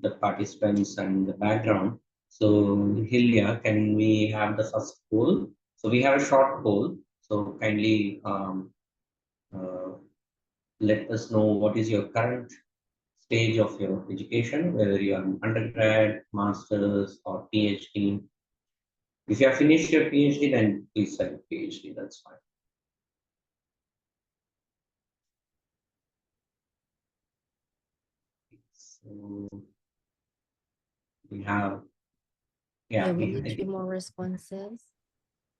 the participants and the background. So, Hilya, can we have the first poll? So, we have a short poll. So, kindly uh, let us know what is your current stage of your education, whether you are an undergrad, master's, or PhD. If you have finished your PhD, then please select PhD. That's fine. So we have, Yeah, we need 3 more responses.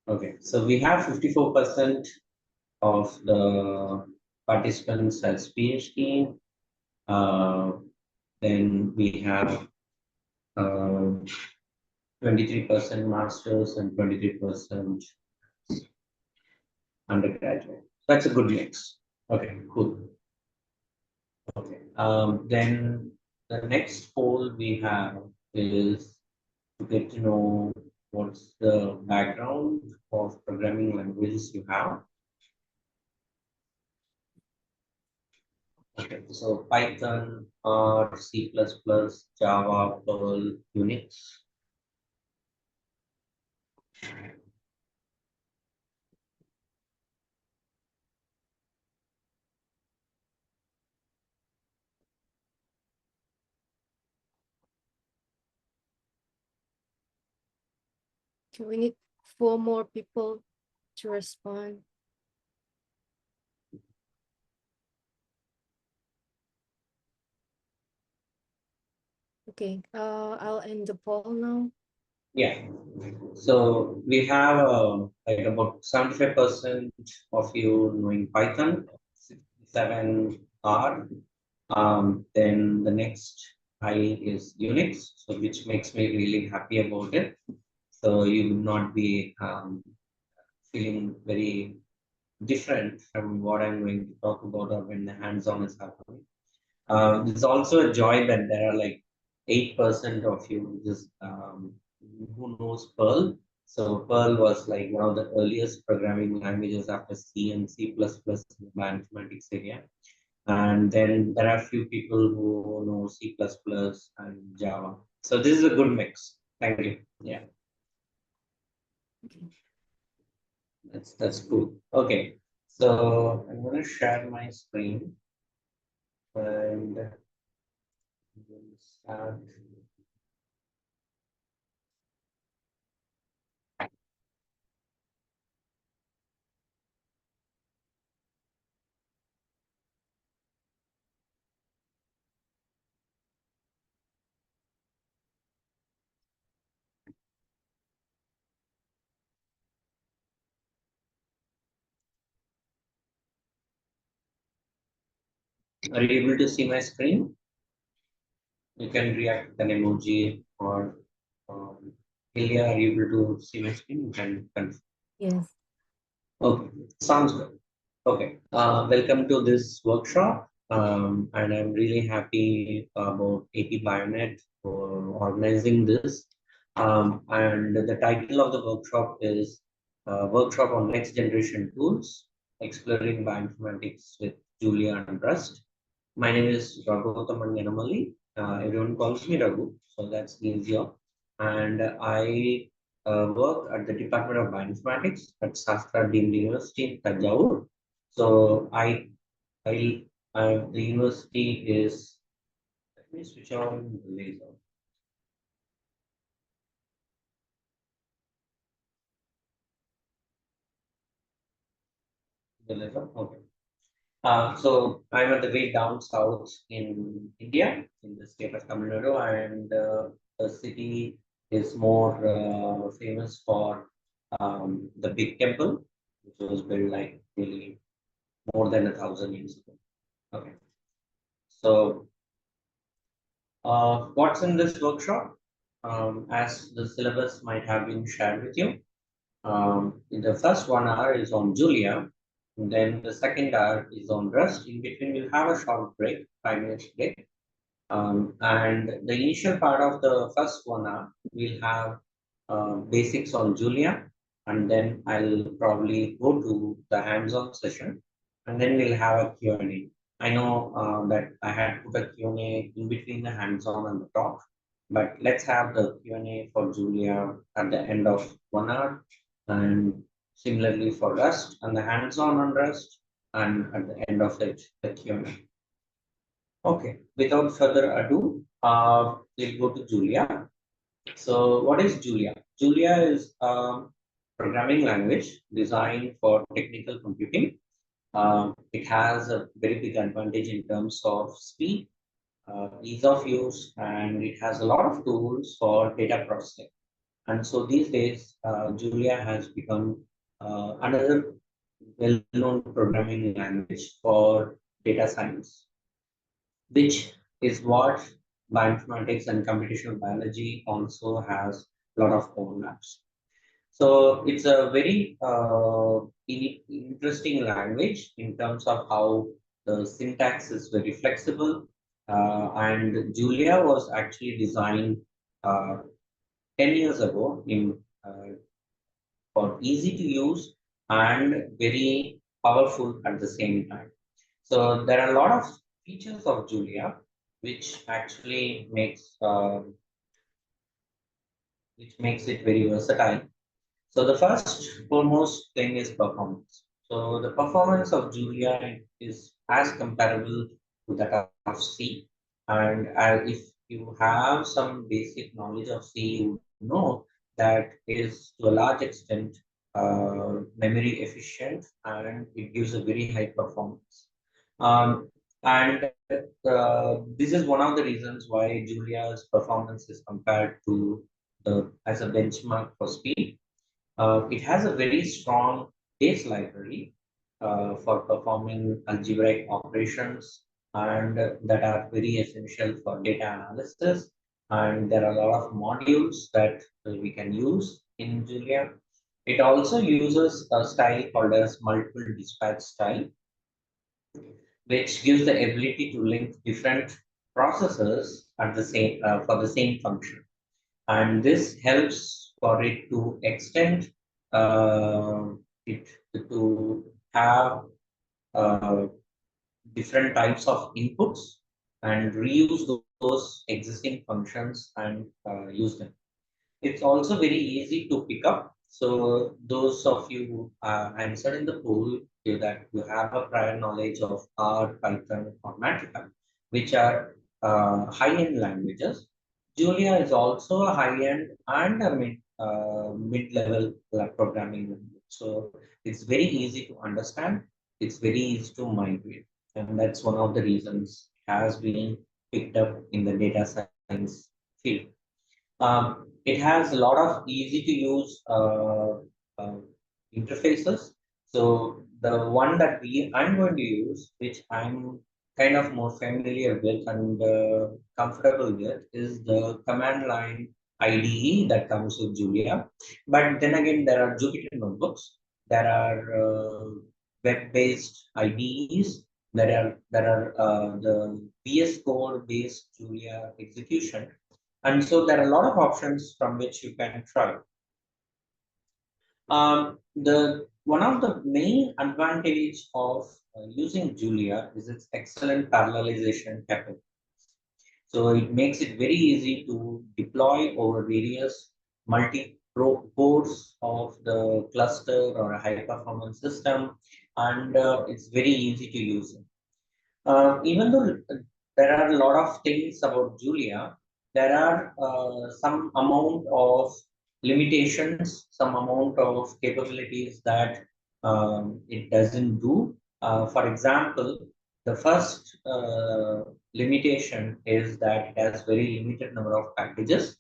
Okay, so we have 54% of the participants as PhD. Then we have 23% masters and 23% undergraduate. That's a good mix. Okay, cool. Okay. Then the next poll we have is to get to know what's the background of programming languages you have. Okay, so Python, R, C++, Java, Perl, Unix. We need 4 more people to respond. Okay, I'll end the poll now. Yeah. So we have like about 75% of you knowing Python, 67 R. Then the next high is Unix, so which makes me really happy about it. So you will not be feeling very different from what I'm going to talk about or when the hands-on is happening. There's also a joy that there are like 8% of you just who knows Perl. So Perl was like one of the earliest programming languages after C and C++ in the mathematics area. And then there are a few people who know C++ and Java. So this is a good mix. Thank you. Yeah. Okay. That's cool. Okay. So I'm going to share my screen and we'll start. Are you able to see my screen? You can react with an emoji or Ilya, are you able to see my screen? You can confirm. Yes. Okay, sounds good. Okay, welcome to this workshop. And I'm really happy about AP Bionet for organizing this. And the title of the workshop is Workshop on Next Generation Tools, Exploring Bioinformatics with Julia and Rust. My name is Ragothaman Yennamalli. Everyone calls me Raghu, so that's easier. And I work at the Department of Bioinformatics at SASTRA Deemed University in Thanjavur. So the university is. Let me switch on the laser. The laser, okay. So I'm at the way down south in India, in the state of Taml Nadu, and the city is more famous for the big temple, which was built like really more than 1,000 years ago. Okay. So what's in this workshop? As the syllabus might have been shared with you, in the first 1 hour is on Julia, and then the second hour is on Rust. In between, we'll have a short break, 5 minutes break. And the initial part of the first 1 hour, we'll have basics on Julia, and then I'll probably go to the hands-on session, and then we'll have a Q&A. I know that I had put a Q&A in between the hands-on and the talk, but let's have the Q&A for Julia at the end of 1 hour, and similarly for Rust and the hands-on on Rust, and at the end of it, the Q&A. Okay, without further ado, we'll go to Julia. So what is Julia? Julia is a programming language designed for technical computing. It has a very big advantage in terms of speed, ease of use, and it has a lot of tools for data processing. And so these days, Julia has become another well-known programming language for data science, which is what bioinformatics and computational biology also has a lot of overlaps. So it's a very interesting language in terms of how the syntax is very flexible. And Julia was actually designed uh, 10 years ago for easy to use and very powerful at the same time. So there are a lot of features of Julia which actually makes it very versatile. So the first foremost thing is performance. So the performance of Julia is as comparable to that of C. And if you have some basic knowledge of C, you know that is to a large extent memory efficient, and it gives a very high performance. And this is one of the reasons why Julia's performance is compared to as a benchmark for speed. It has a very strong base library for performing algebraic operations, and that are very essential for data analysis. And there are a lot of modules that we can use in Julia. It also uses a style called as multiple dispatch style, which gives the ability to link different processes at the same for the same function, and this helps for it to extend it to have uh, different types of inputs and reuse those existing functions and use them. It's also very easy to pick up. So those of you who answered in the poll say that you have a prior knowledge of R, Python, or Matlab, which are high-end languages. Julia is also a high-end and a mid-level programming language. So it's very easy to understand. It's very easy to migrate, and that's one of the reasons it has been picked up in the data science field. It has a lot of easy to use interfaces. So the one that I'm going to use, which I'm kind of more familiar with and comfortable with, is the command line IDE that comes with Julia. But then again, there are Jupyter notebooks. There are web-based IDEs. There are the VS Code based Julia execution, and so there are a lot of options from which you can try. The one of the main advantage of using Julia is its excellent parallelization capability. So it makes it very easy to deploy over various multi-cores of the cluster or a high performance system, and it's very easy to use. Even though there are a lot of things about Julia, there are some amount of limitations, some amount of capabilities that it doesn't do. For example, the first limitation is that it has very limited number of packages.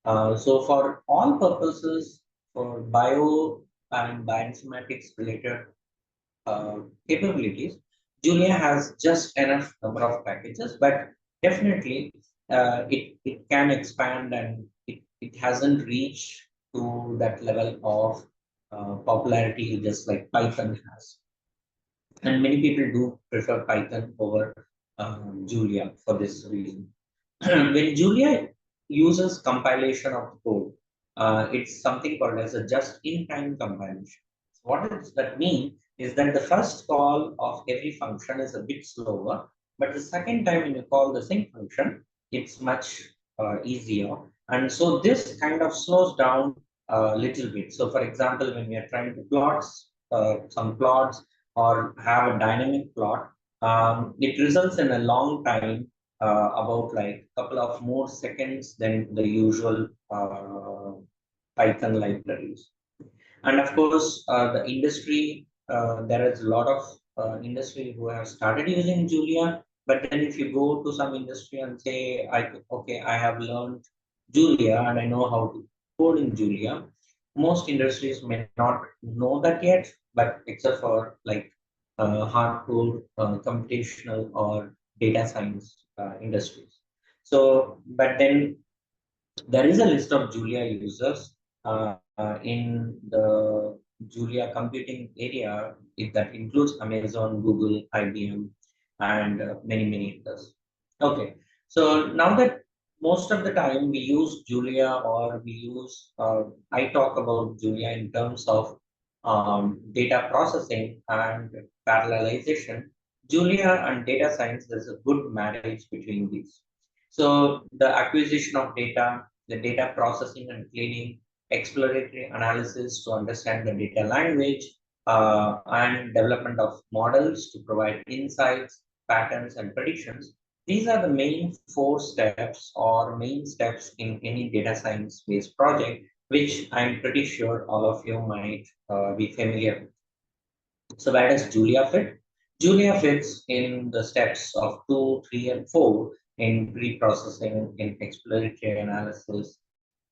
So for all purposes, for bio and bioinformatics related capabilities, Julia has just enough number of packages, but definitely it can expand, and it hasn't reached to that level of popularity just like Python has. And many people do prefer Python over Julia for this reason. When Julia uses compilation of code, it's something called as a just-in-time compilation. So what does that mean? is that the first call of every function is a bit slower, but the second time when you call the same function, it's much easier. And so this kind of slows down a little bit. So for example, when we are trying to plot some plots or have a dynamic plot, it results in a long time, about like a couple of more seconds than the usual Python libraries. And of course, the industry, there is a lot of industry who have started using Julia. But then if you go to some industry and say, okay, I have learned Julia and I know how to code in Julia, most industries may not know that yet, but except for like hardcore computational or data science industries. So, but then there is a list of Julia users in the Julia computing area that includes Amazon, Google, IBM, and many others. Okay, so now that most of the time we use Julia or we use, I talk about Julia in terms of data processing and parallelization. Julia and data science, there's a good marriage between these. So the acquisition of data, the data processing and cleaning, exploratory analysis to understand the data language, and development of models to provide insights, patterns, and predictions. These are the main four steps or main steps in any data science based project, which I'm pretty sure all of you might be familiar with. So where does Julia fit? Julia fits in the steps of 2, 3, and 4 in pre-processing, in exploratory analysis,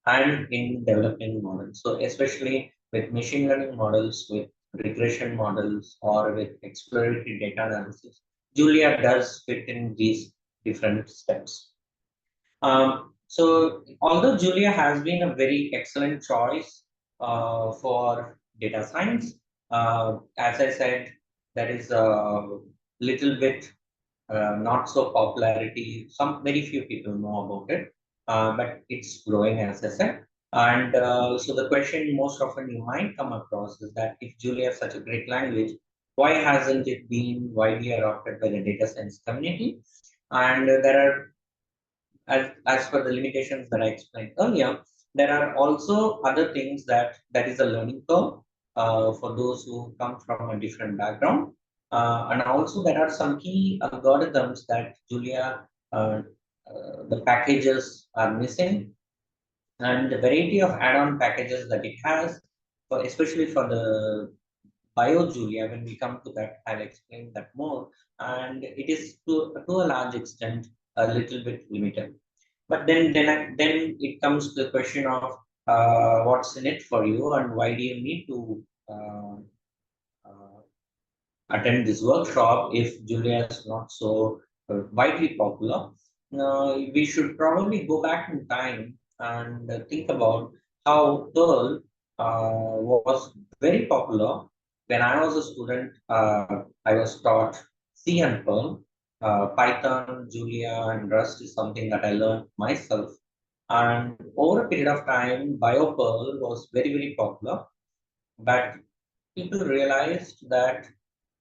and in developing models. So especially with machine learning models, with regression models, or with exploratory data analysis, Julia does fit in these different steps. So although Julia has been a very excellent choice for data science, as I said, there is a little bit not so popularity. Some very few people know about it, but it's growing, as I said. And so the question most often you might come across is that if Julia is such a great language, why hasn't it been widely adopted by the data science community? And there are, as per the limitations that I explained earlier, there are also other things that is a learning curve for those who come from a different background. And also there are some key algorithms that Julia, the packages are missing, and the variety of add-on packages that it has, for, especially for the BioJulia, when we come to that, I'll explain that more. And it is to a large extent a little bit limited. But then it comes to the question of what's in it for you and why do you need to uh, attend this workshop if Julia is not so widely popular. We should probably go back in time and think about how Perl was very popular. When I was a student, I was taught C and Perl. Python, Julia, and Rust is something that I learned myself. And over a period of time, BioPerl was very popular. But people realized that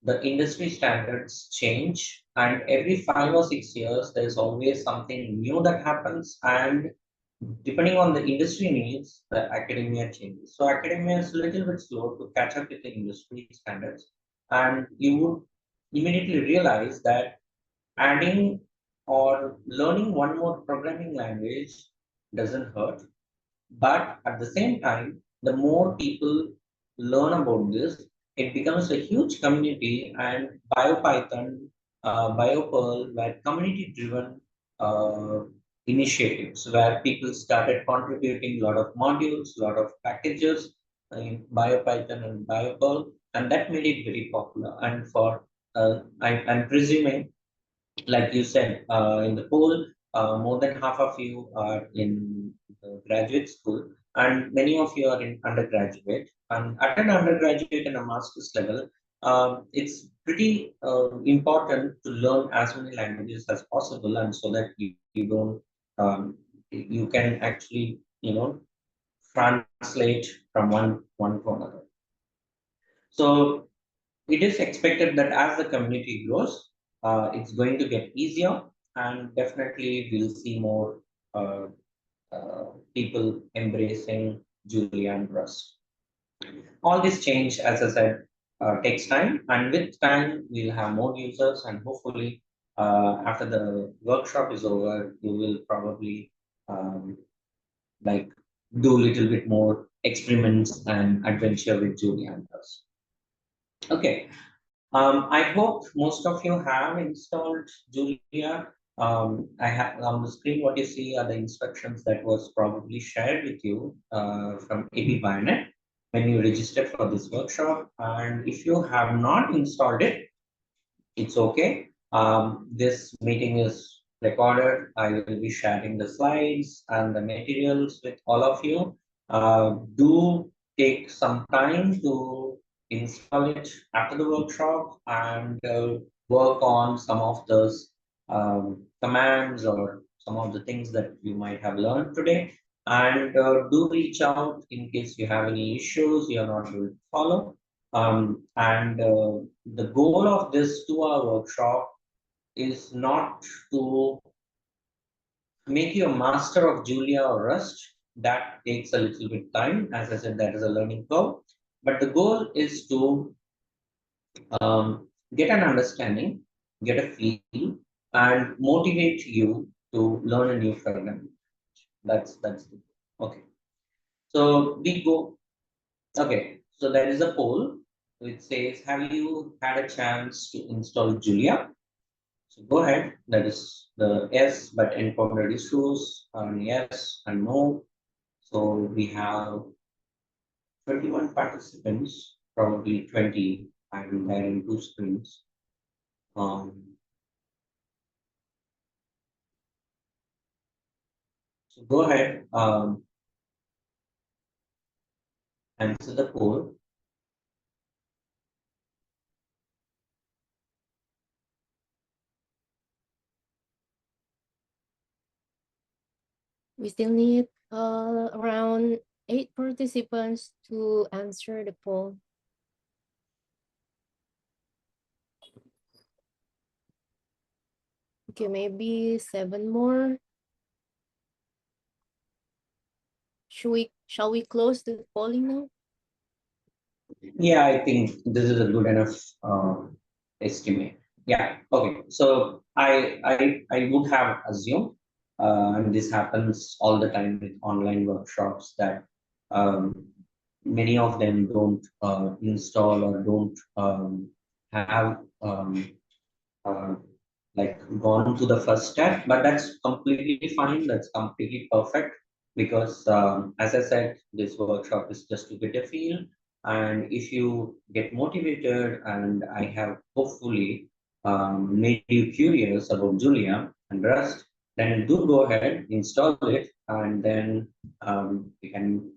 the industry standards change, and every 5 or 6 years, there's always something new that happens. And depending on the industry needs, the academia changes. So academia is a little bit slow to catch up with the industry standards. And you would immediately realize that adding or learning one more programming language doesn't hurt. But at the same time, the more people learn about this, it becomes a huge community. And BioPython, BioPerl were community-driven uh, initiatives where people started contributing a lot of modules, a lot of packages in BioPython and BioPerl, and that made it very popular. And for I'm presuming, like you said in the poll, more than half of you are in the graduate school, and many of you are in undergraduate. And at an undergraduate and a master's level, it's pretty important to learn as many languages as possible, and so that you don't, you can actually, translate from one to another. So it is expected that as the community grows, it's going to get easier, and definitely we'll see more uh, people embracing Julia and Rust. All this change, as I said, takes time, and with time, we'll have more users, and hopefully, after the workshop is over, you will probably um, like do a little bit more experiments and adventure with Julia and Rust. Okay, I hope most of you have installed Julia. I have on the screen what you see are the instructions that was probably shared with you from AB Bionet when you registered for this workshop. And if you have not installed it, it's okay. This meeting is recorded. I will be sharing the slides and the materials with all of you. Do take some time to install it after the workshop and work on some of those commands or some of the things that you might have learned today. And do reach out in case you have any issues you are not able to follow. And the goal of this 2-hour workshop is not to make you a master of Julia or Rust. That takes a little bit time. As I said, that is a learning curve. But the goal is to get an understanding, get a feel, and motivate you to learn a new program. That's the okay. So we go. Okay, so there is a poll which says, have you had a chance to install Julia? So go ahead. That is the yes, but encountered issues, and yes and no. So we have 21 participants, probably 20. I'm there in two screens. So go ahead, answer the poll. We still need around 8 participants to answer the poll. Okay, maybe 7 more. Shall we close the polling now? Yeah, I think this is a good enough estimate. Yeah. Okay. So I would have assumed, and this happens all the time with online workshops, that many of them don't install or don't have uh, like gone to the first step, but that's completely fine. That's completely perfect because, as I said, this workshop is just to get a feel. And if you get motivated, and I have hopefully made you curious about Julia and Rust, then do go ahead, install it, and then we can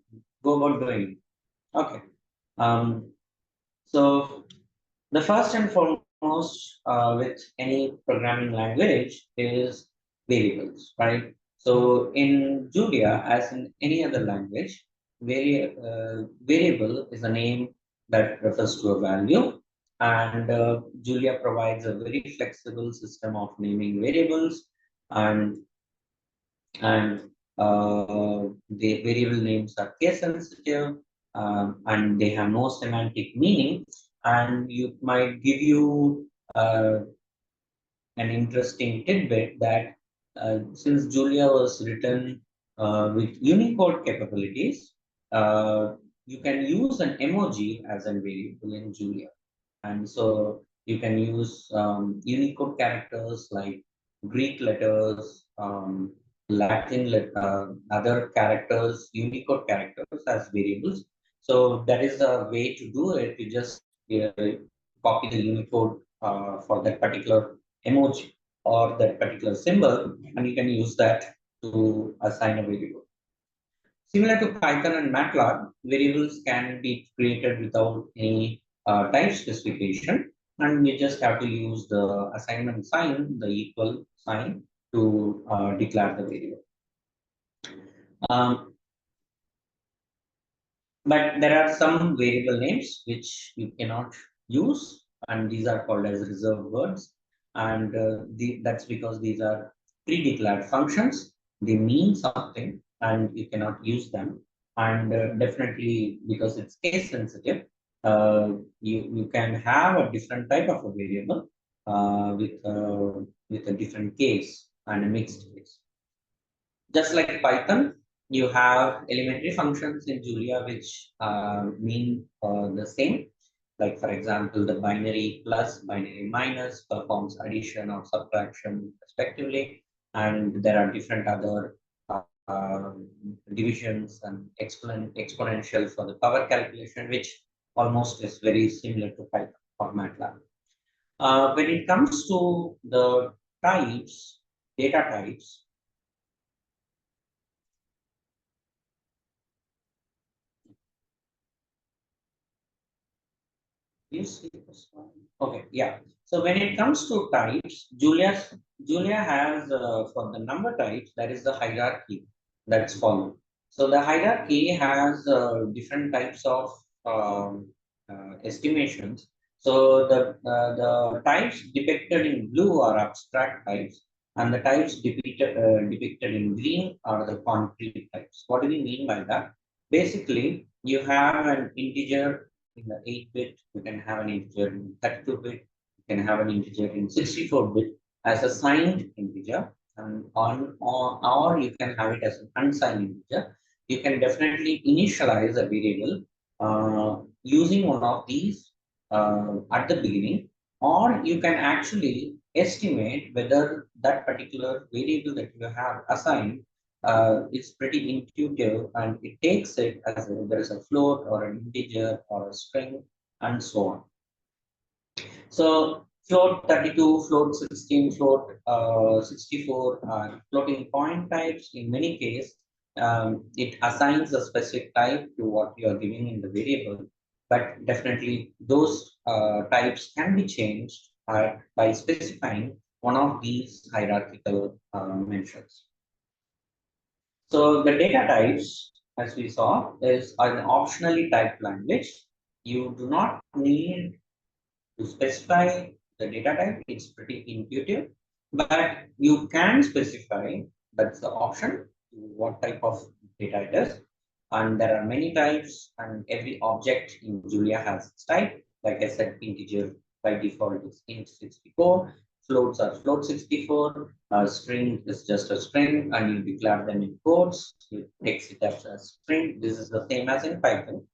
go about doing it. Okay. Um, so the first and foremost with any programming language is variables, right? So in Julia, as in any other language, variable is a name that refers to a value, and Julia provides a very flexible system of naming variables, and and the variable names are case sensitive, and they have no semantic meaning, and you might give you uh, an interesting tidbit that since Julia was written with Unicode capabilities, you can use an emoji as a variable in Julia. And so you can use Unicode characters like Greek letters, other characters, Unicode characters as variables. So that is the way to do it. You just copy the Unicode for that particular emoji or that particular symbol, and you can use that to assign a variable. Similar to Python and MATLAB, variables can be created without any type specification, and you just have to use the assignment sign, the equal sign, to declare the variable. Um, but there are some variable names which you cannot use. and these are called as reserved words. And that's because these are pre-declared functions. They mean something, and you cannot use them. And definitely, because it's case sensitive, you can have a different type of a variable with a different case and a mixed case. Just like Python, you have elementary functions in Julia which mean the same. Like, for example, the binary plus, binary minus performs addition or subtraction respectively. And there are different other uh, divisions and exponential for the power calculation, which almost is very similar to Python or MATLAB. When it comes to the types, data types, you see this one? Okay, yeah. So when it comes to types, Julia has for the number types, there is the hierarchy that's followed. So the hierarchy has different types of estimations. So the types depicted in blue are abstract types, and the types depicted in green are the concrete types. What do we mean by that? Basically, you have an integer in the 8-bit, you can have an integer in 32-bit, you can have an integer in 64-bit as a signed integer, and or you can have it as an unsigned integer. You can definitely initialize a variable using one of these at the beginning, or you can actually estimate whether that particular variable that you have assigned is pretty intuitive, and it takes it as there is a float or an integer or a string and so on. So float 32, float 16, float 64 are floating point types. In many cases, it assigns a specific type to what you are giving in the variable, but definitely those types can be changed by specifying one of these hierarchical mentions. So the data types, as we saw, is an optionally typed language. You do not need to specify the data type. It's pretty intuitive, but you can specify, that's the option, what type of data it is. And there are many types, and every object in Julia has its type. Like I said, integer by default is int 64, floats are float 64, a string is just a string, and you declare them in quotes. You text it as a string. This is the same as in Python.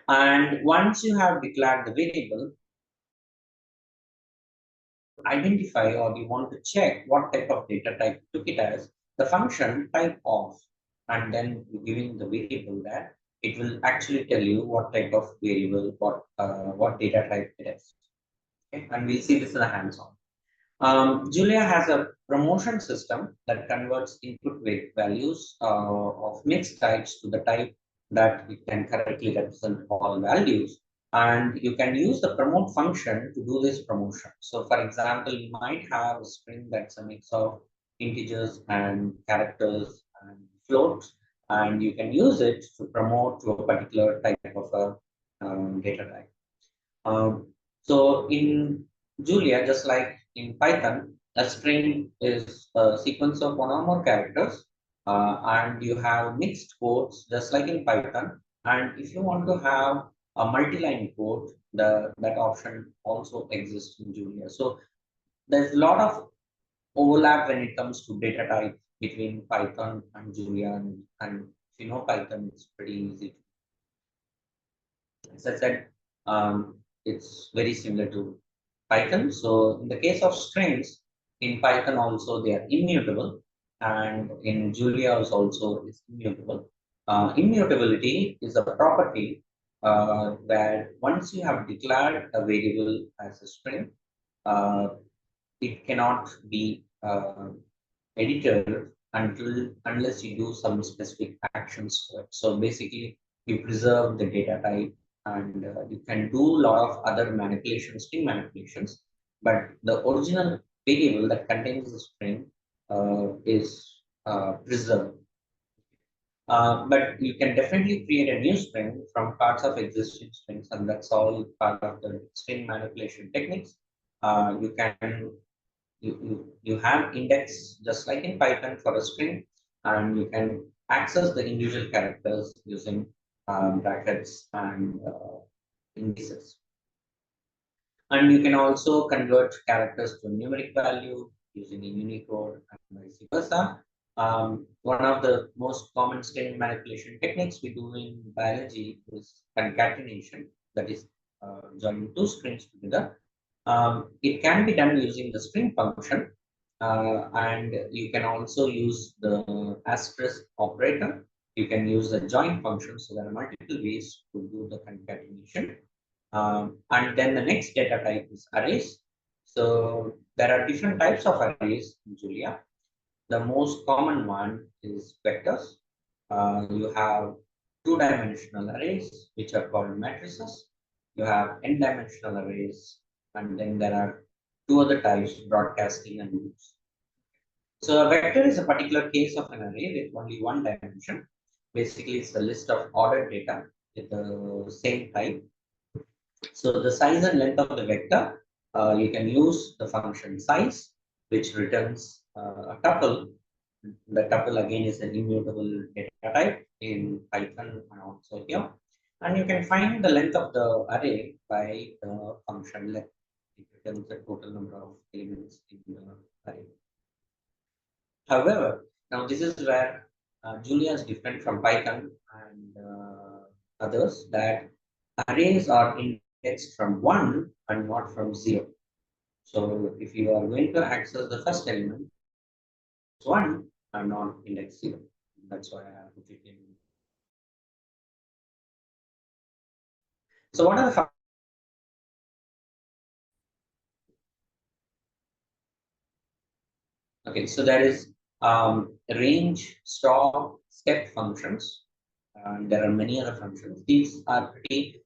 And once you have declared the variable, identify or you want to check what type of data type you took it as, the function type of, and then giving the variable there, it will actually tell you what type of variable, what data type it is. Okay? And we'll see this in the hands-on. Julia has a promotion system that converts input values of mixed types to the type that it can correctly represent all values. And you can use the promote function to do this promotion. So for example, you might have a string that's a mix of integers and characters and floats, and you can use it to promote to a particular type of a data type. So in Julia, just like in Python, a string is a sequence of one or more characters, and you have mixed quotes, just like in Python. And if you want to have a multi-line quote, that option also exists in Julia. So there's a lot of overlap when it comes to data type between Python and Julia, and if you know Python, it's pretty easy. As I said, it's very similar to Python. So in the case of strings, in Python also they are immutable, and in Julia also is immutable. Immutability is a property where once you have declared a variable as a string, uh, it cannot be edited unless you do some specific actions for it. So basically, you preserve the data type, and you can do a lot of other manipulations, string manipulations, but the original variable that contains the string is preserved. But you can definitely create a new string from parts of existing strings, and that's all part of the string manipulation techniques. You can you have index just like in Python for a string, and you can access the individual characters using brackets and indices. And you can also convert characters to numeric value using a Unicode and vice versa. One of the most common string manipulation techniques we do in biology is concatenation, that is joining two strings together. It can be done using the string function, and you can also use the asterisk operator. You can use the join function, so there are multiple ways to do the concatenation. And then the next data type is arrays. So there are different types of arrays in Julia. The most common one is vectors. You have two-dimensional arrays, which are called matrices. You have n-dimensional arrays, and then there are two other types, broadcasting and loops. So a vector is a particular case of an array with only one dimension. Basically, it's a list of ordered data with the same type. So the size and length of the vector, you can use the function size, which returns a tuple. The tuple again is an immutable data type in Python and also here. And you can find the length of the array by the function length. It returns the total number of elements in the array. However, now this is where Julia is different from Python and others, that arrays are indexed from 1 and not from 0. So if you are going to access the first element, it's 1 and not index 0. That's why I put it in. So what are the okay, so there is range, store, step functions. And there are many other functions. These are pretty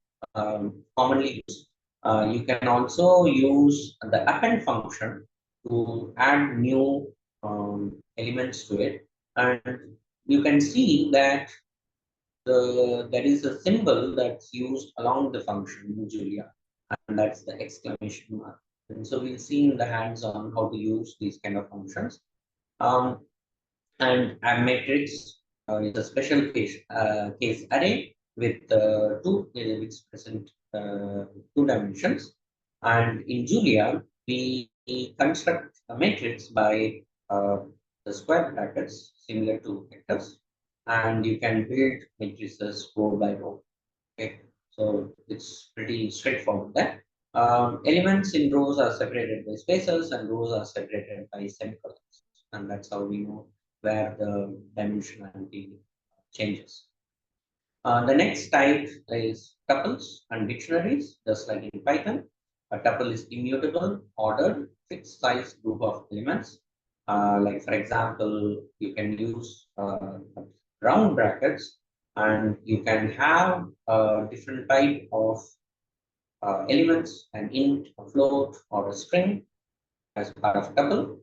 commonly used. You can also use the append function to add new elements to it. And you can see that there is a symbol that's used along the function in Julia, and that's the exclamation mark. And so we'll see in the hands-on how to use these kind of functions. And a matrix is a special case array with two which present two dimensions. And in Julia, we construct a matrix by the square brackets similar to vectors, and you can build matrices row by row. Okay, so it's pretty straightforward there. Elements in rows are separated by spaces, and rows are separated by semicolons, and that's how we know where the dimensionality changes. The next type is tuples and dictionaries, just like in Python. A tuple is immutable, ordered, fixed size group of elements. Like for example, you can use round brackets, and you can have a different type of elements, an int, a float, or a string as part of tuple.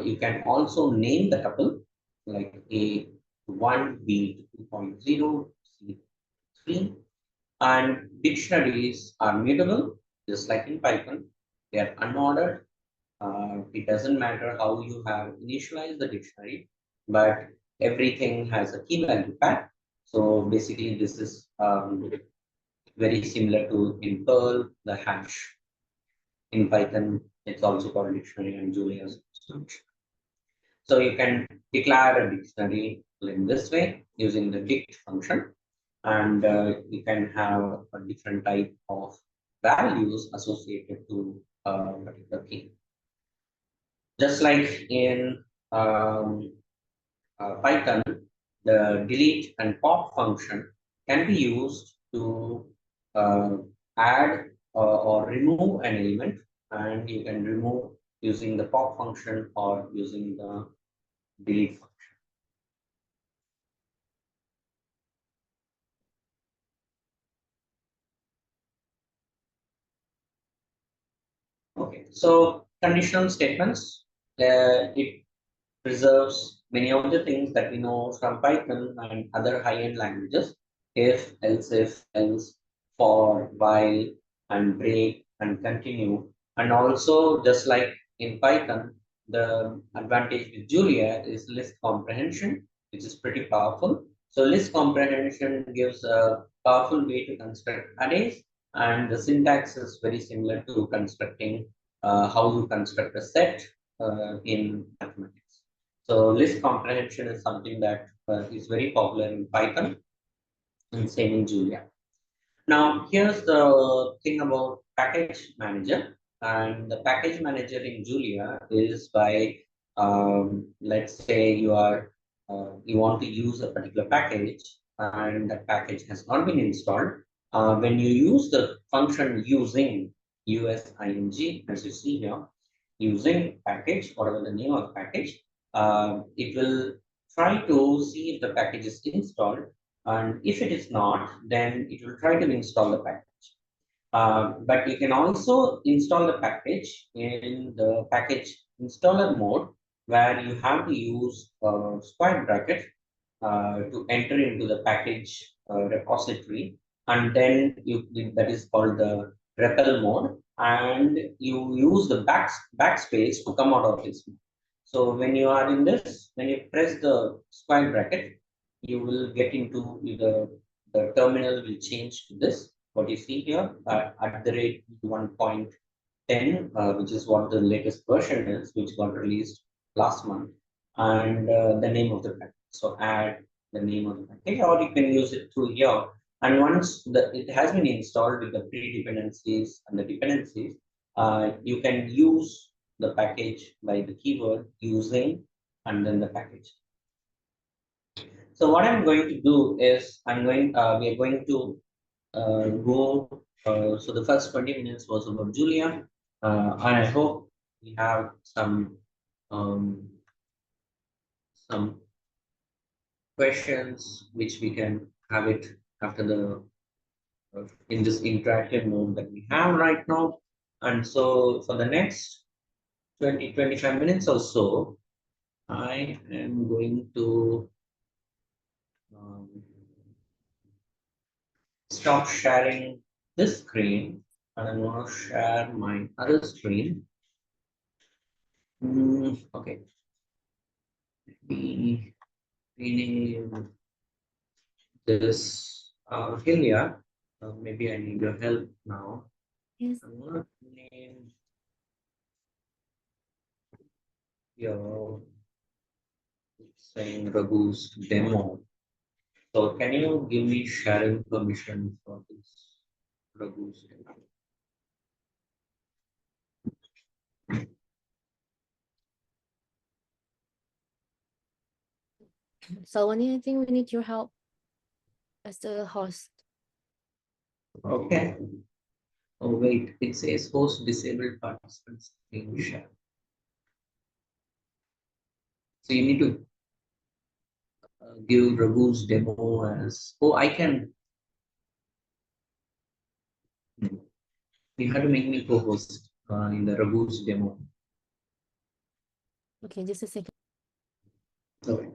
You can also name the tuple, like A1, B2.0, C3. And dictionaries are mutable, just like in Python. They are unordered. It doesn't matter how you have initialized the dictionary, but everything has a key value path. So basically, this is very similar to in Perl, the hash. In Python, it's also called dictionary, and Julia's function. So you can declare a dictionary in this way using the dict function, and you can have a different type of values associated to a particular key. Just like in Python, the delete and pop function can be used to uh, add or remove an element, and you can remove using the pop function or using the delete function. Okay, so conditional statements, it preserves many of the things that we know from Python and other high-end languages: if, else, for, while, and break and continue. And also, just like in Python, the advantage with Julia is list comprehension, which is pretty powerful. So list comprehension gives a powerful way to construct arrays, and the syntax is very similar to constructing how you construct a set in mathematics. So list comprehension is something that is very popular in Python and same in Julia. Now, here's the thing about package manager. And the package manager in Julia is by, let's say you want to use a particular package and that package has not been installed. When you use the function using using, as you see here, using package, whatever the name of the package, it will try to see if the package is installed, and if it is not, then it will try to install the package. But you can also install the package in the package installer mode, where you have to use square bracket to enter into the package repository, and then that is called the REPL mode, and you use the backspace to come out of this mode. So when you are in this, when you press the square bracket, you will get into the terminal will change to this. What you see here at the rate 1.10, which is what the latest version is, which got released last month, and the name of the package. So add the name of the package, or you can use it through here. And once it has been installed with the pre-dependencies and the dependencies, you can use the package by the keyword using and then the package. So what I'm going to do is we are going to so the first 20 minutes was about Julia. And I hope we have some questions which we can have it after the in this interactive mode that we have right now. And so for the next 20-25 minutes or so, I am going to um, stop sharing this screen, and I'm going to share my other screen. Okay. We rename this Hilya. Maybe I need your help now. Yes. I'm going to name your saying Raghu's demo. So can you give me sharing permission for this Raghu's demo? So I think we need your help as the host. Okay. Oh wait, it says host disabled participants screen share. So you need to give Raghu's demo as, oh, I can. You have to make me co-host in the Raghu's demo. Okay, just a second. Okay.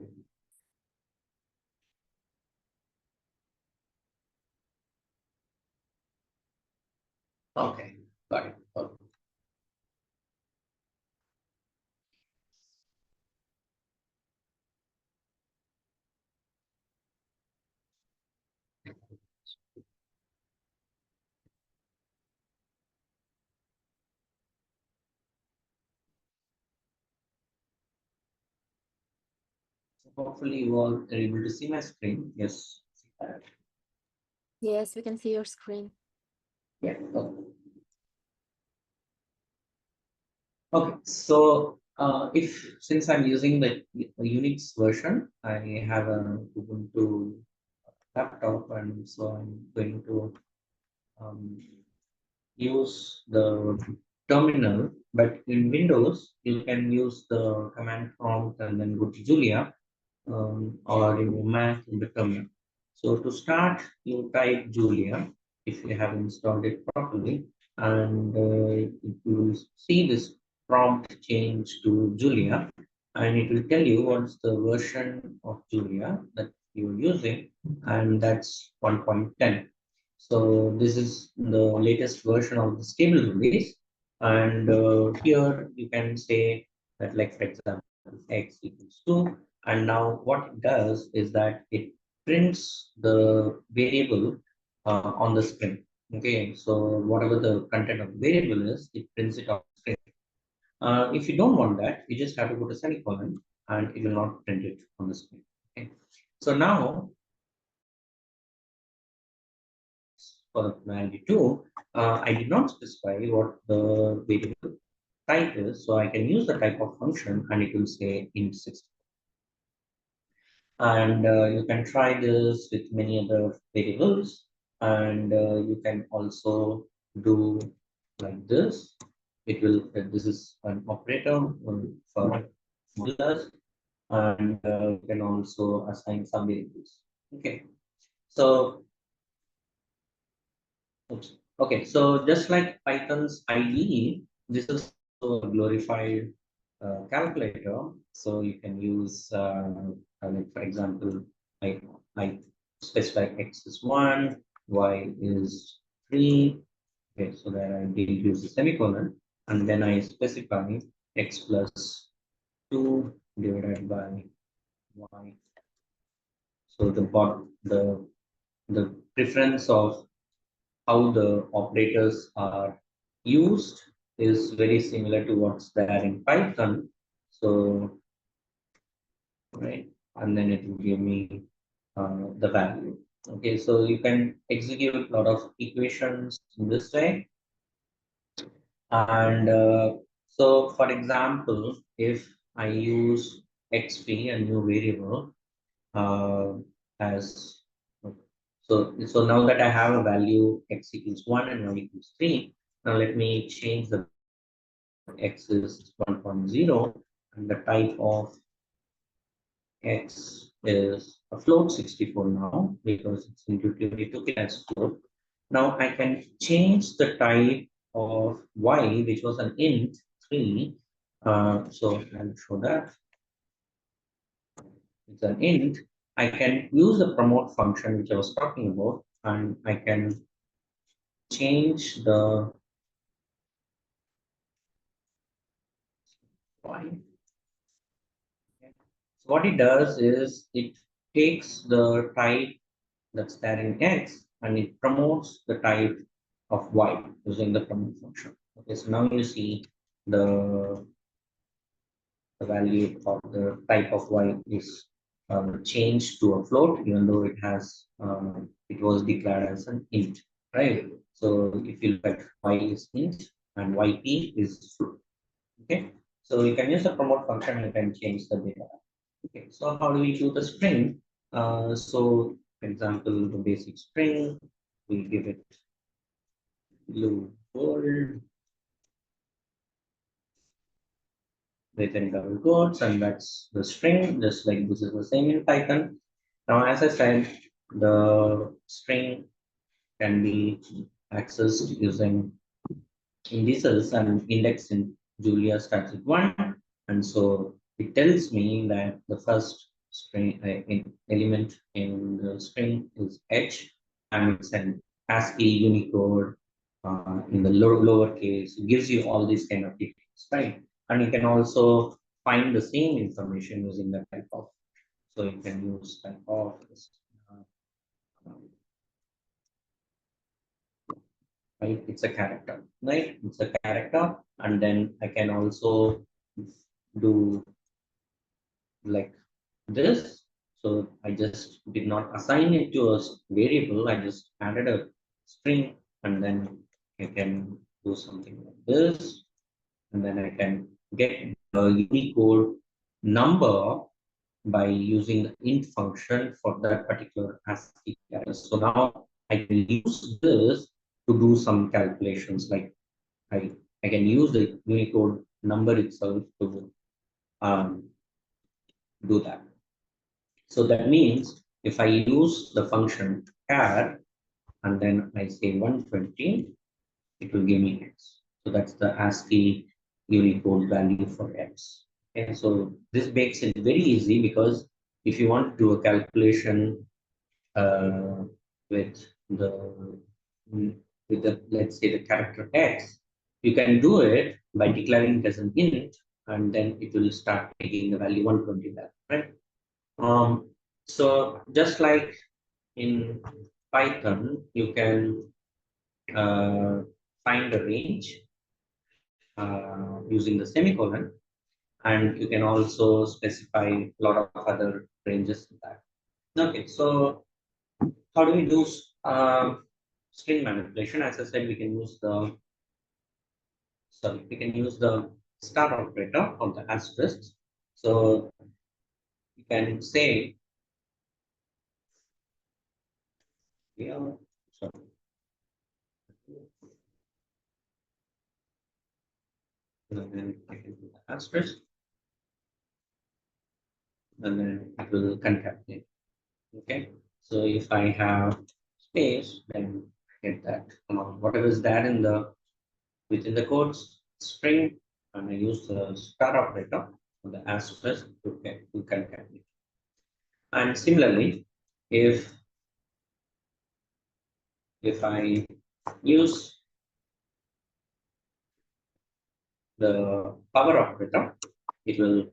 Okay, got it. Okay. So hopefully you all are able to see my screen. Yes. Yes, we can see your screen. Yeah. Okay. Okay. So if since I'm using the Unix version, I have a Ubuntu laptop, and so I'm going to use the terminal. But in Windows, you can use the command prompt and then go to Julia, or in Mac in the terminal. So to start, you type Julia if you have installed it properly, and you will see this prompt change to Julia. and it will tell you what's the version of Julia that you're using, and that's 1.10. So this is the latest version of the stable release, and here you can say that, like for example, x equals 2, and now what it does is that it prints the variable on the screen. Okay, so whatever the content of the variable is, it prints it on the screen. If you don't want that, you just have to put a semicolon and it will not print it on the screen. Okay. So now for value 2, I did not specify what the variable type is. So I can use the type of function and it will say int 6. And you can try this with many other variables. And you can also do like this. It will, this is an operator for modulus, and you can also assign some variables. Okay, so oops. Okay, so just like Python's IDE, this is also a glorified calculator. So you can use, like for example, I specify x is 1, y is 3. Okay, so that I did use the semicolon, and then I specify x plus 2 divided by y. So the preference of how the operators are used is very similar to what's there in Python. So, right, and then it will give me the value. Okay, so you can execute a lot of equations in this way. And so, for example, if I use xp, a new variable, as so now that I have a value x equals 1 and y equals 3, now let me change the x is 1.0 and the type of x is a float 64 now because it's intuitively took it as float. Now I can change the type of y, which was an int 3. So I'll show that it's an int. I can use the promote function which I was talking about, and I can change the y. So what it does is it takes the type that's there in x and it promotes the type of y using the promote function. Okay, so now you see the, the value of the type of y is changed to a float, even though it has it was declared as an int, right? So if you look at y is int and yp is float. Okay, so you can use the promote function and can change the data. Okay, so how do we do the string? So, for example, the basic string, we give it blue world within double quotes, and that's the string, just like this is the same in Python. Now, as I said, the string can be accessed using indices, and index in Julia starts with 1, and so it tells me that the first string element in the string is h, and it's an ASCII Unicode in the lowercase. It gives you all these kind of details, right? And you can also find the same information using the type of. So you can use type of. Uh, right? It's a character, right? It's a character, and then I can also do like this. So I just did not assign it to a variable. I just added a string, and then I can do something like this, and then I can get a Unicode number by using the int function for that particular ASCII character. So now I can use this to do some calculations, like I can use the Unicode number itself to um, do that. So that means if I use the function char and then I say 120, it will give me x. So that's the ASCII Unicode value for x. Okay, so this makes it very easy because if you want to do a calculation uh, with the with the, let's say, the character x, you can do it by declaring it as an int, and then it will start taking the value 120 back, right? So just like in Python, you can uh, find a range using the semicolon, and you can also specify a lot of other ranges in that. Okay, so how do we do string manipulation? As I said, we can use the star operator or the asterisk. So you can say, yeah, sorry, and then I can do the asterisk, and then it will concatenate. Okay, so if I have space, then I get that amount. Whatever is there in the within the codes string, and I use the star operator on the asterisk to concatenate. And similarly, if I use the power operator, it will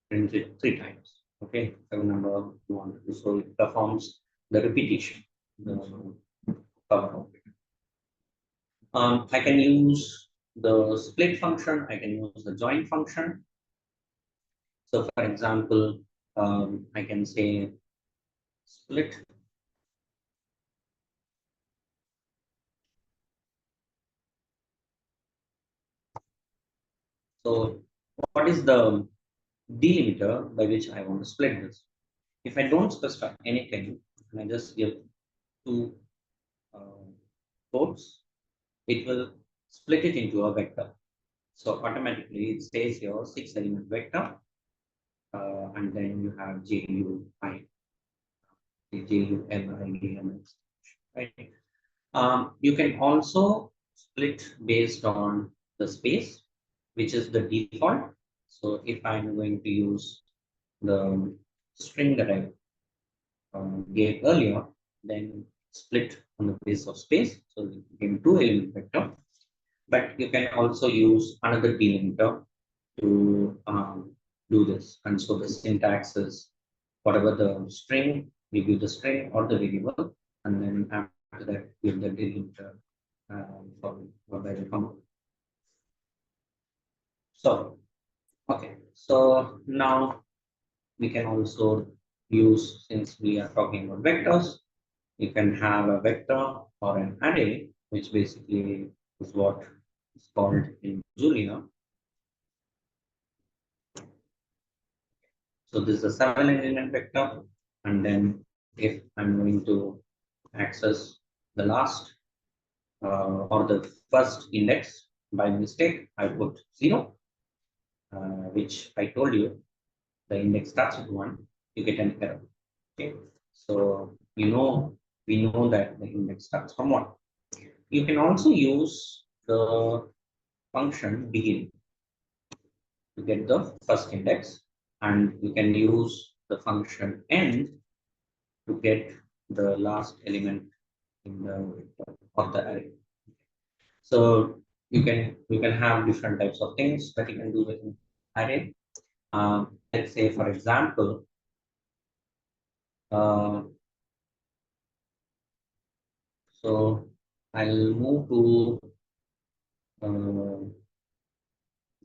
print it 3 times. Okay, so number one, so it performs the repetition. The power operator. I can use the split function. I can use the join function. So, for example, I can say split. So, what is the delimiter by which I want to split this? If I don't specify anything, and I just give two quotes, it will split it into a vector. So automatically it says your 6-element vector, and then you have JUI, JULIDMX, right? You can also split based on the space, which is the default. So if I'm going to use the string that I gave earlier, then split on the basis of space. So you can 2-element vector, but you can also use another delimiter to do this. And so the syntax is whatever the string, you give the string or the variable, and then after that, give the delimiter for the comma. So, okay, so now we can also use, since we are talking about vectors, you can have a vector or an array, which basically is what is called in Julia. So this is a 7-element vector, and then if I'm going to access the last or the first index by mistake, I put 0, which I told you the index starts with 1, you get an error. Okay, so we know that the index starts from 1. You can also use the function begin to get the first index, and you can use the function end to get the last element in the of the array. So you can have different types of things that you can do with an array. Let's say, for example, uh, so I'll move to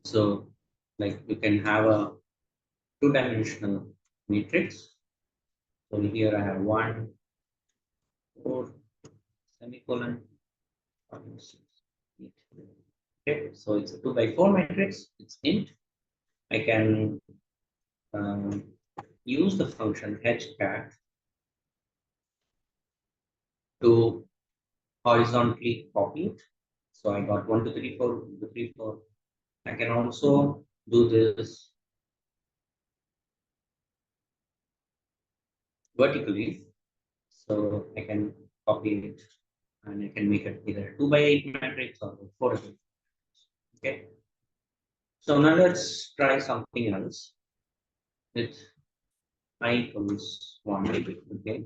so like you can have a 2-dimensional matrix. So here I have 1, 4, semicolon, 5, 6, 8. Okay, so it's a 2 by 4 matrix. It's int. I can um, use the function hcat to horizontally copy it. So I got 1, 2, 3, 4, 1, 2, 3, 4. I can also do this vertically. So I can copy it and I can make it either 2 by 8 matrix or 4 by 8. Okay. So now let's try something else with I equals 1, okay,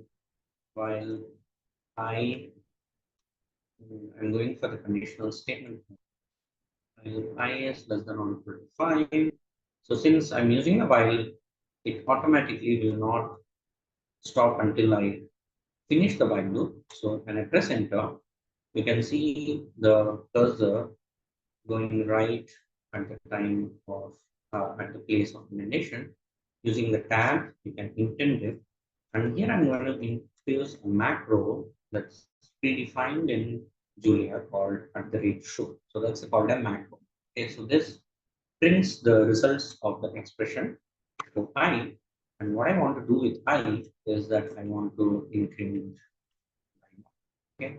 while I'm going for the conditional statement. I is less than or equal to 5. So since I'm using a while, it automatically will not stop until I finish the while loop. So when I press enter, you can see the cursor going right at the time of at the place of emendation. Using the tab, you can intend it. And here I'm going to introduce a macro that's predefined in Julia called at the rate show. So that's called a macro. Okay, so this prints the results of the expression to I. And what I want to do with I is that I want to increment. Okay.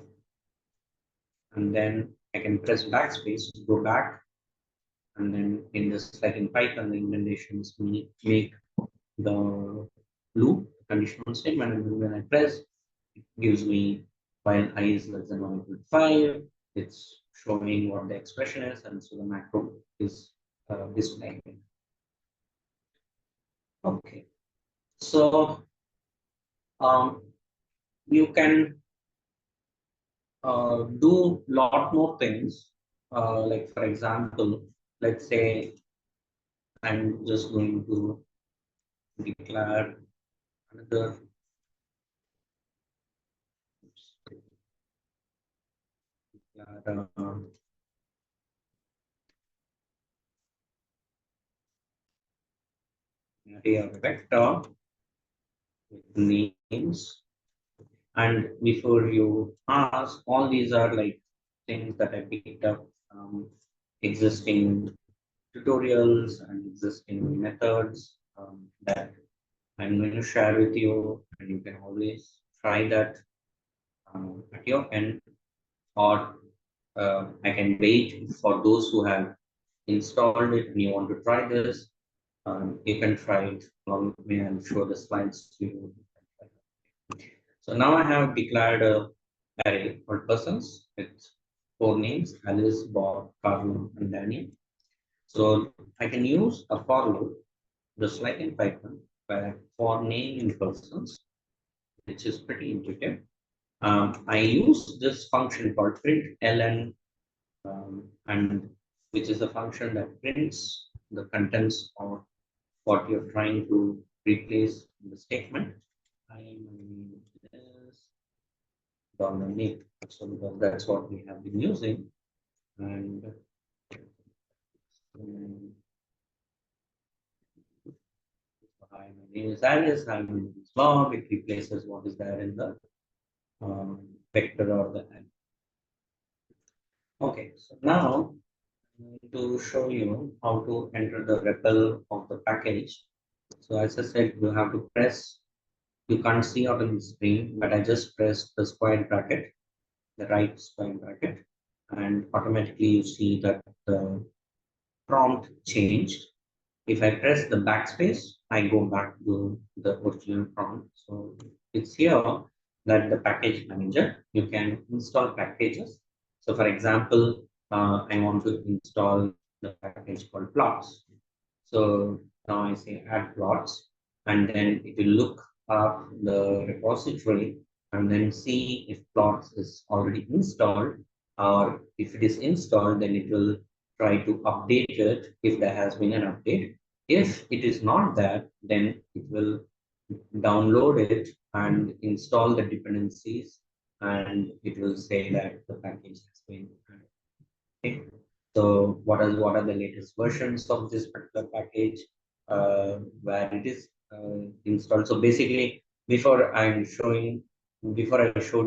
And then I can press backspace to go back. And then in this, like in Python, the indentations make the loop conditional statement. And then when I press, it gives me while I is less than or equal to 5, it's showing what the expression is. And so the macro is displaying it. Okay. So you can do lot more things. Like for example, let's say I'm just going to declare another declare, array or vector with names. And before you ask, all these are like things that I picked up from existing tutorials and existing methods that I'm going to share with you, and you can always try that at your end, or I can wait for those who have installed it and you want to try this. You can try it along with me and show the slides to you. So now I have declared a array for persons with 4 names: Alice, Bob, Carlo, and Daniel. So I can use a for loop, just like in Python, where for name in persons, which is pretty intuitive. I use this function called println, and which is a function that prints the contents of what you're trying to replace in the statement. I am this $name. So because that's what we have been using. And hi, my name is Alice, my name is Bob. It replaces what is there in the vector or the n. Okay, so now I'm going to show you how to enter the REPL of the package. So as I said, you have to press, you can't see out on the screen, but I just pressed the square bracket, the right square bracket, and automatically you see that the prompt changed. If I press the backspace, I go back to the original prompt. So it's here that the package manager, you can install packages. So for example, I want to install the package called plots. So now I say add plots, and then it will look up the repository and then see if plots is already installed, or if it is installed, then it will try to update it if there has been an update. If it is not that, then it will download it and install the dependencies, and it will say that the package has been added. Okay. So what are the latest versions of this particular package, where it is installed? So basically, before I showed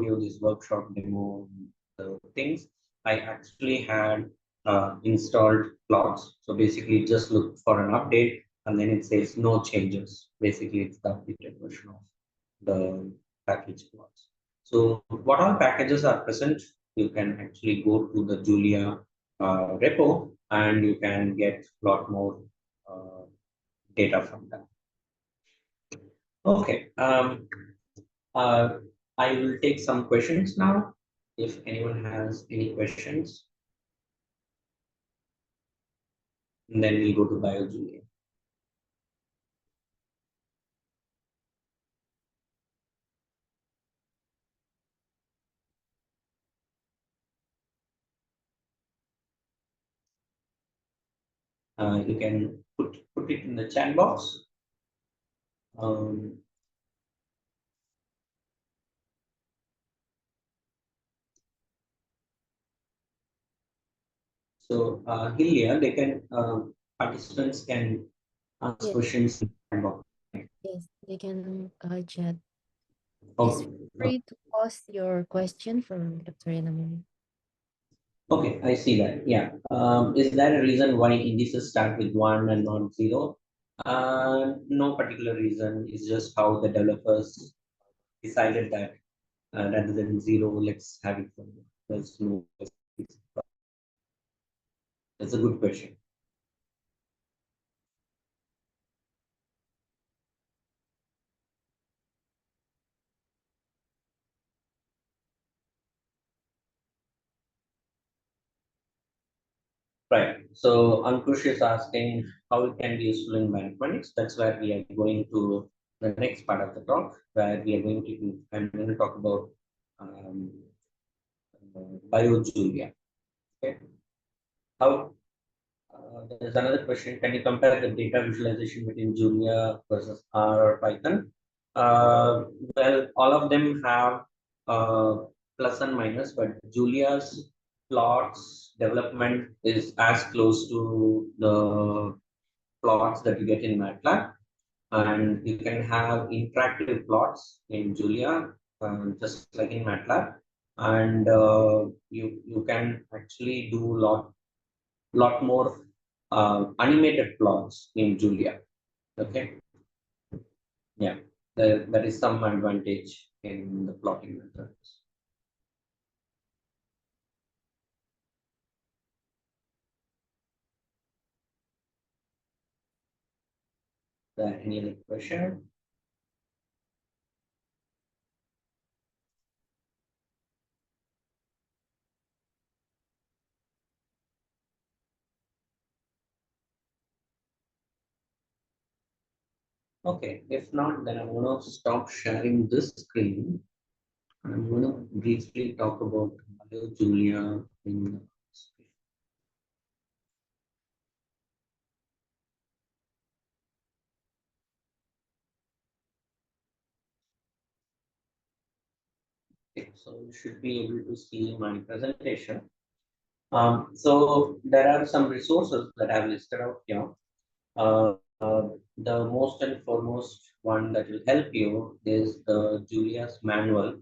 you this workshop demo, the things, I actually had installed plots. So basically, just look for an update, and then it says no changes. Basically, it's the updated version of the package plots. So what all packages are present? You can actually go to the Julia repo, and you can get a lot more uh, data from that. Okay, uh, I will take some questions now. If anyone has any questions. and then we'll go to BioJulia. You can put it in the chat box. Um, so Hilya, they can participants can ask Yes, questions in the chat box. yes, they can chat. Please Oh, feel free to post your question for Dr. Yennamalli. okay, I see that. Yeah. Is there a reason why indices start with one and not zero? No particular reason. It's just how the developers decided that rather than zero, let's have it from there's no. That's a good question. Right. So Ankush is asking how it can be useful in bioinformatics. That's where we are going to the next part of the talk, where we are going to I'm going to talk about um, BioJulia. Okay. How there's another question. Can you compare the data visualization between Julia versus R or Python? Well, all of them have plus and minus, but Julia's plots development is as close to the plots that you get in MATLAB. And you can have interactive plots in Julia, just like in MATLAB. And you can actually do lot more animated plots in Julia. Okay, yeah, there is some advantage in the plotting methods. Any other question? Okay, if not, then I'm going to stop sharing this screen. I'm going to briefly talk about Julia in. Okay, so you should be able to see my presentation. So there are some resources that I've listed out here. Uh, the most and foremost one that will help you is the Julia's manual.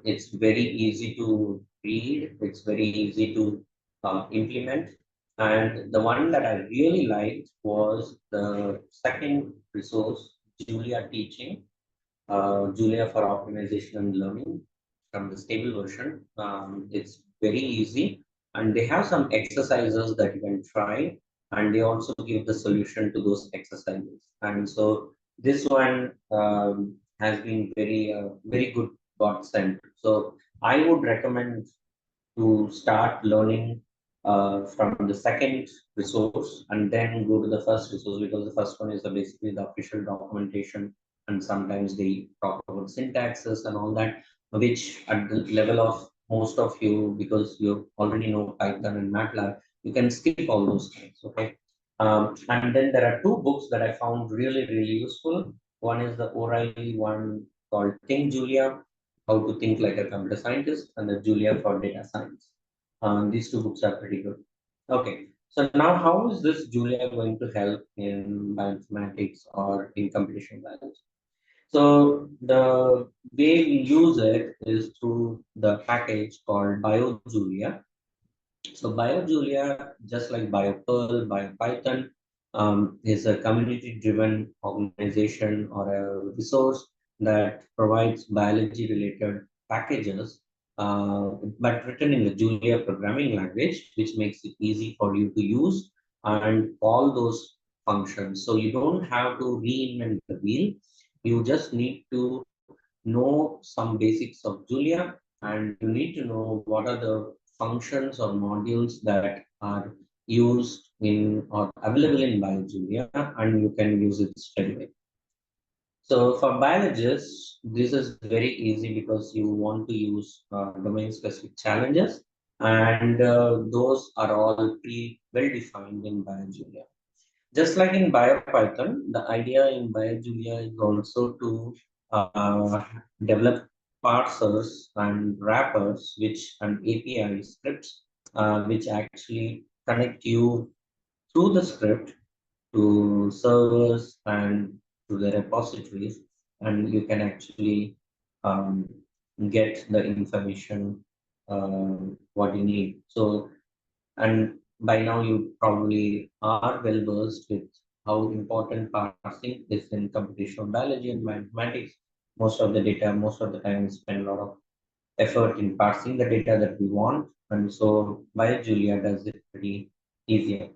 It's very easy to read. It's very easy to implement. And the one that I really liked was the second resource, Julia Teaching. Julia for optimization and learning from the stable version. It's very easy, and they have some exercises that you can try, and they also give the solution to those exercises. And so this one has been very good godsend. So I would recommend to start learning from the second resource and then go to the first resource, because the first one is basically the official documentation, and sometimes they talk about syntaxes and all that, which at the level of most of you, because you already know Python and MATLAB, you can skip all those things. Okay. And then there are two books that I found really useful. One is the O'Reilly one called Think Julia, How to Think Like a Computer Scientist, and the Julia for Data Science. These two books are pretty good. Okay, so now how is this Julia going to help in bioinformatics or in computational biology? So the way we use it is through the package called BioJulia. So BioJulia, just like BioPerl, BioPython, is a community-driven organization or a resource that provides biology-related packages, but written in the Julia programming language, which makes it easy for you to use and all those functions. So you don't have to reinvent the wheel. You just need to know some basics of Julia, and you need to know what are the functions or modules that are used in or available in BioJulia, and you can use it straight away. So for biologists, this is very easy because you want to use domain-specific challenges, and those are all well defined in BioJulia. Just like in BioPython, the idea in BioJulia is also to develop parsers and wrappers, which and API scripts, which actually connect you through the script to servers and to the repositories, and you can actually um, get the information what you need. So, and by now you probably are well versed with how important parsing is in computational biology and mathematics. Most of the data, most of the time, we spend a lot of effort in parsing the data that we want, and so BioJulia does it pretty easier.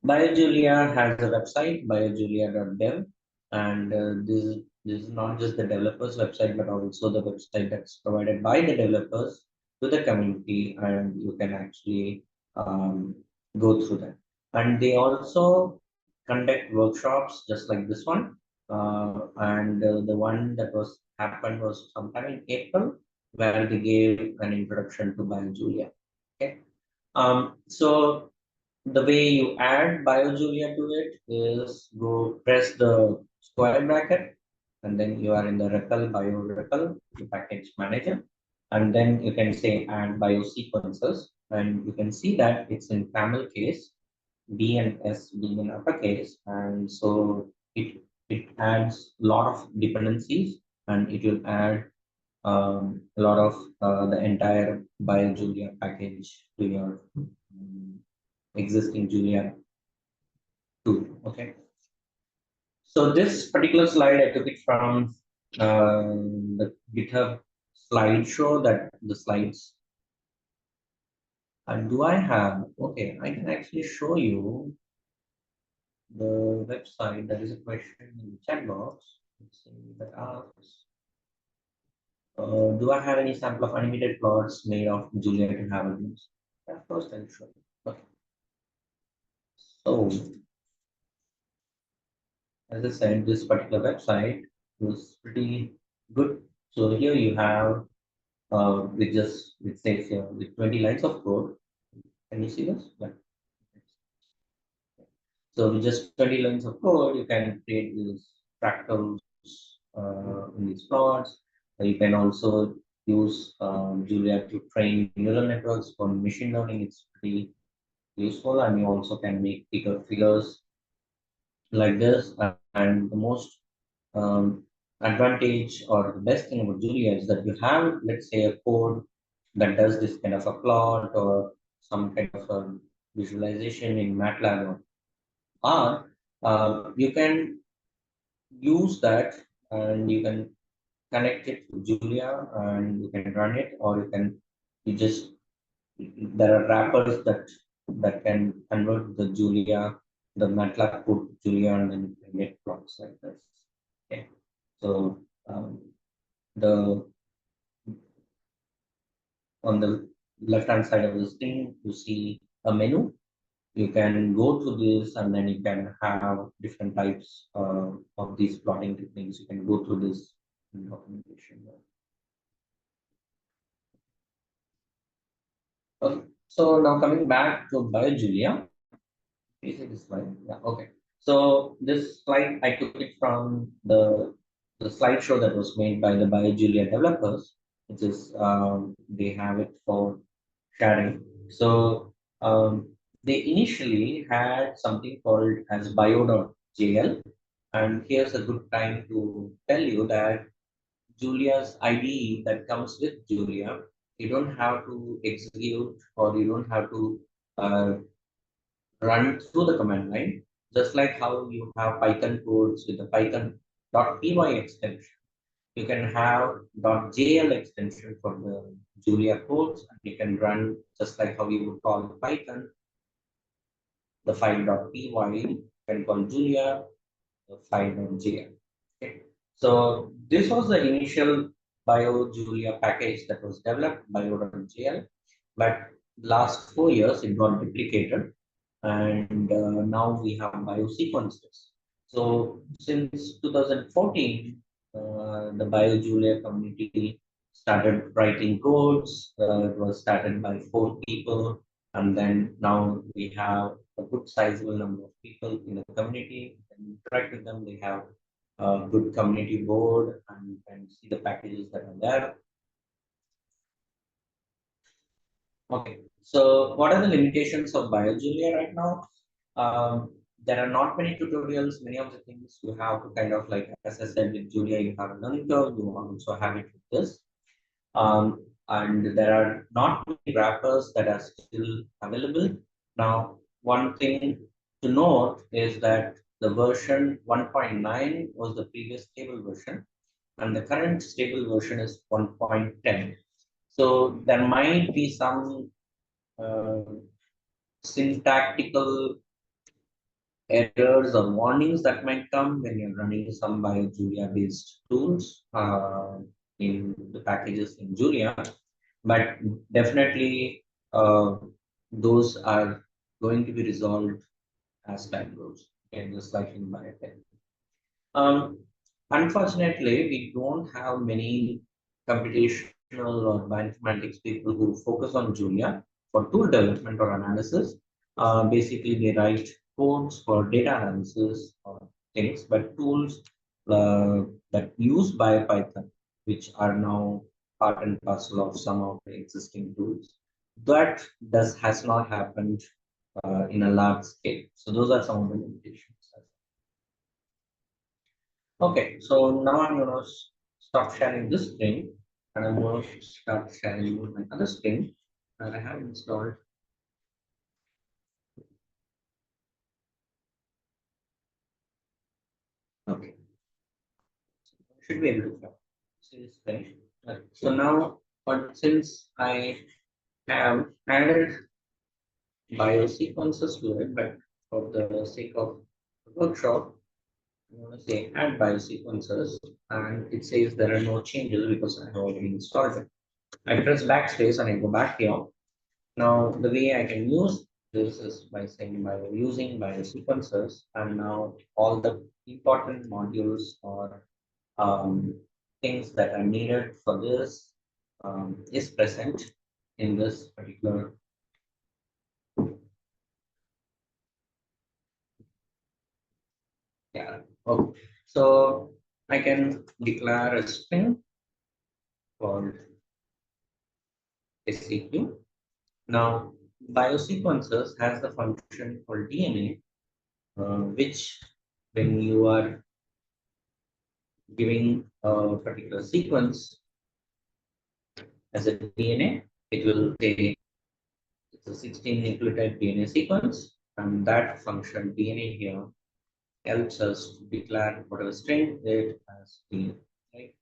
BioJulia has a website, biojulia.dev, and this is not just the developers' website, but also the website that's provided by the developers to the community, and you can actually go through that. And they also conduct workshops just like this one, and the one that was happened was sometime in April, where they gave an introduction to BioJulia. Okay, so the way you add BioJulia to it is go press the square bracket, and then you are in the REPL BioREPL, the package manager, and then you can say add biosequences, and you can see that it's in Tamil case, B and S being in uppercase, and so it adds a lot of dependencies, and it will add a lot of the entire BioJulia package to your existing Julia tool. Okay. So this particular slide, I took it from the GitHub slideshow that the slides. And do I have, okay, I can actually show you the website. There is a question in the chat box. Let's see that asks, do I have any sample of animated plots made of Julia to have a use? Yeah, first I'll show you. Okay. So as I said, this particular website was pretty good. So here you have it says here with 20 lines of code. Can you see this? Yeah. So with just 20 lines of code, you can create these fractals in these plots. You can also use Julia to train neural networks for machine learning. It's pretty useful, and you also can make figures like this. And the most advantage or the best thing about Julia is that you have, let's say, a code that does this kind of a plot or some kind of a visualization in MATLAB, or you can use that and you can connect it to Julia and you can run it, or you just there are wrappers that can convert the Julia, the MATLAB code to Julia, and then you can get plots like this. Okay, so the on the left hand side of the screen, you see a menu. You can go to this and then you can have different types of these plotting techniques. You can go through this documentation. Okay. So now coming back to BioJulia, is it this slide? Yeah, okay. So this slide, I took it from the slideshow that was made by the BioJulia developers, which is they have it for sharing. So they initially had something called as bio.jl, and here's a good time to tell you that Julia's IDE that comes with Julia, you don't have to execute or you don't have to uh, run through the command line, just like how you have Python codes with the Python.py extension. You can have .jl extension for the Julia codes, and you can run just like how you would call Python, the file.py, you can call Julia, the file.jl. Okay. So this was the initial BioJulia package that was developed, bio.jl. But last 4 years it got duplicated, and now we have biosequences. So since 2014, the BioJulia community started writing codes. It was started by 4 people, and then now we have a good sizable number of people in the community. And interact with them. They have a good community board and see the packages that are there. Okay, so what are the limitations of BioJulia right now? There are not many tutorials. Many of the things you have to kind of like, as I said, with Julia, you have a learning curve. You also have it with this. And there are not many wrappers that are still available. Now, one thing to note is that the version 1.9 was the previous stable version, and the current stable version is 1.10. So there might be some uh, syntactical errors or warnings that might come when you're running some BioJulia based tools in the packages in Julia, but definitely those are going to be resolved as time goes, okay, just like in biotech. Um, Unfortunately, we don't have many computational or bioinformatics people who focus on Julia for tool development or analysis. Basically, they write codes for data analysis or things, but tools that use BioPython, which are now part and parcel of some of the existing tools, that has not happened in a large scale. So those are some of the limitations. Okay, so now I'm going to stop sharing this screen, and I'm going to start sharing my other screen that I have installed. Okay, should be able to see this screen. So now, but since I have added biosequences to it, but for the sake of the workshop, I'm going to say add biosequences, and it says there are no changes because I have already installed it. I press backspace and I go back here. Now, the way I can use this is by saying by using biosequences, and now all the important modules or things that are needed for this is present in this particular. Yeah. Okay. So I can declare a string called SEQ. Now, biosequences has the function called DNA, which when you are giving a particular sequence as a DNA, it will say it's a 16 nucleotide DNA sequence, and that function DNA here helps us to declare whatever string it as DNA, right?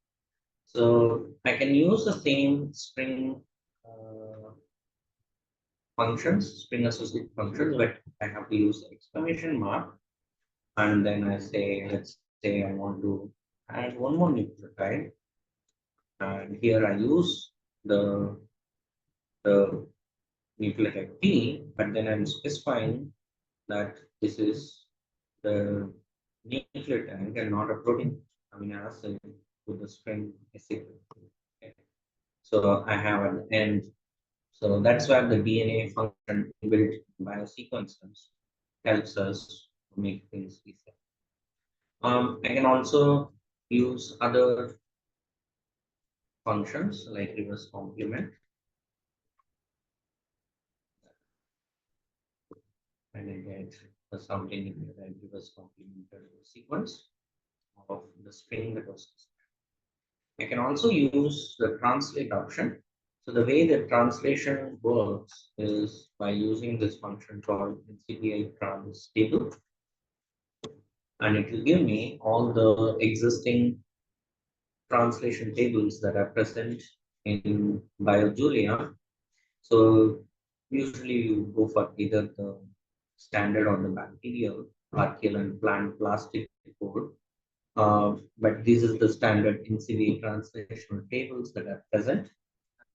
So I can use the same string functions, string associated functions, but I have to use exclamation mark, and then I say, let's say I want to add one more nucleotide, and here I use the nucleotide P, but then I'm specifying that this is the nucleotide and not a protein amino acid with the string SEQ. Okay. So I have an end. So that's where the DNA function built biosequences helps us to make things easier. I can also use other functions like reverse complement, and I get something in the reverse complementary sequence of the string that was. I can also use the translate option. So the way the translation works is by using this function called NCBI trans table, and it will give me all the existing translation tables that are present in BioJulia. So usually you go for either the standard or the bacterial, archaeal and plant plastic code. But this is the standard NCBI translational tables that are present.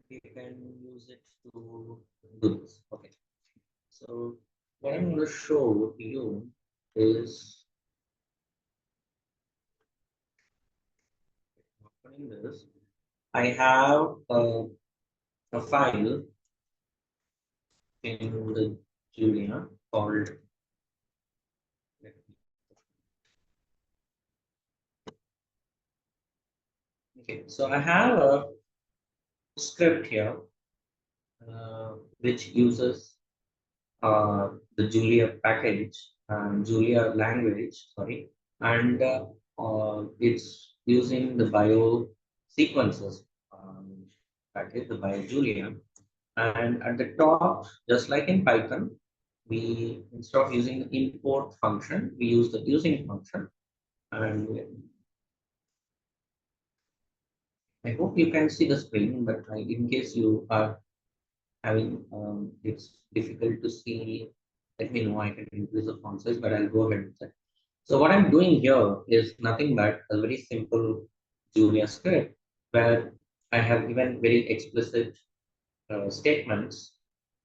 we can use it to do this. Okay. So what I'm going to show you is opening this. I have a file in the Julia called. Okay, so I have a script here which uses the Julia package, Julia language, sorry, and it's using the bio sequences package, the bio Julia. And at the top, just like in Python, we instead of using the import function, we use the using function. And I hope you can see the screen, but in case you are having it's difficult to see, let me know. I can increase the font size, but I'll go ahead with that. So what I'm doing here is nothing but a very simple Julia script where I have given very explicit statements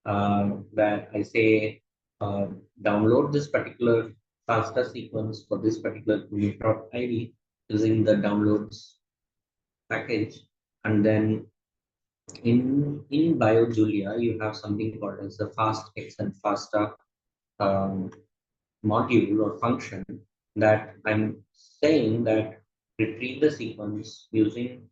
where I say uh, download this particular FASTA sequence for this particular unit ID using the downloads package, and then in BioJulia you have something called as the FastX and FASTA um, module or function that I'm saying that retrieve the sequence using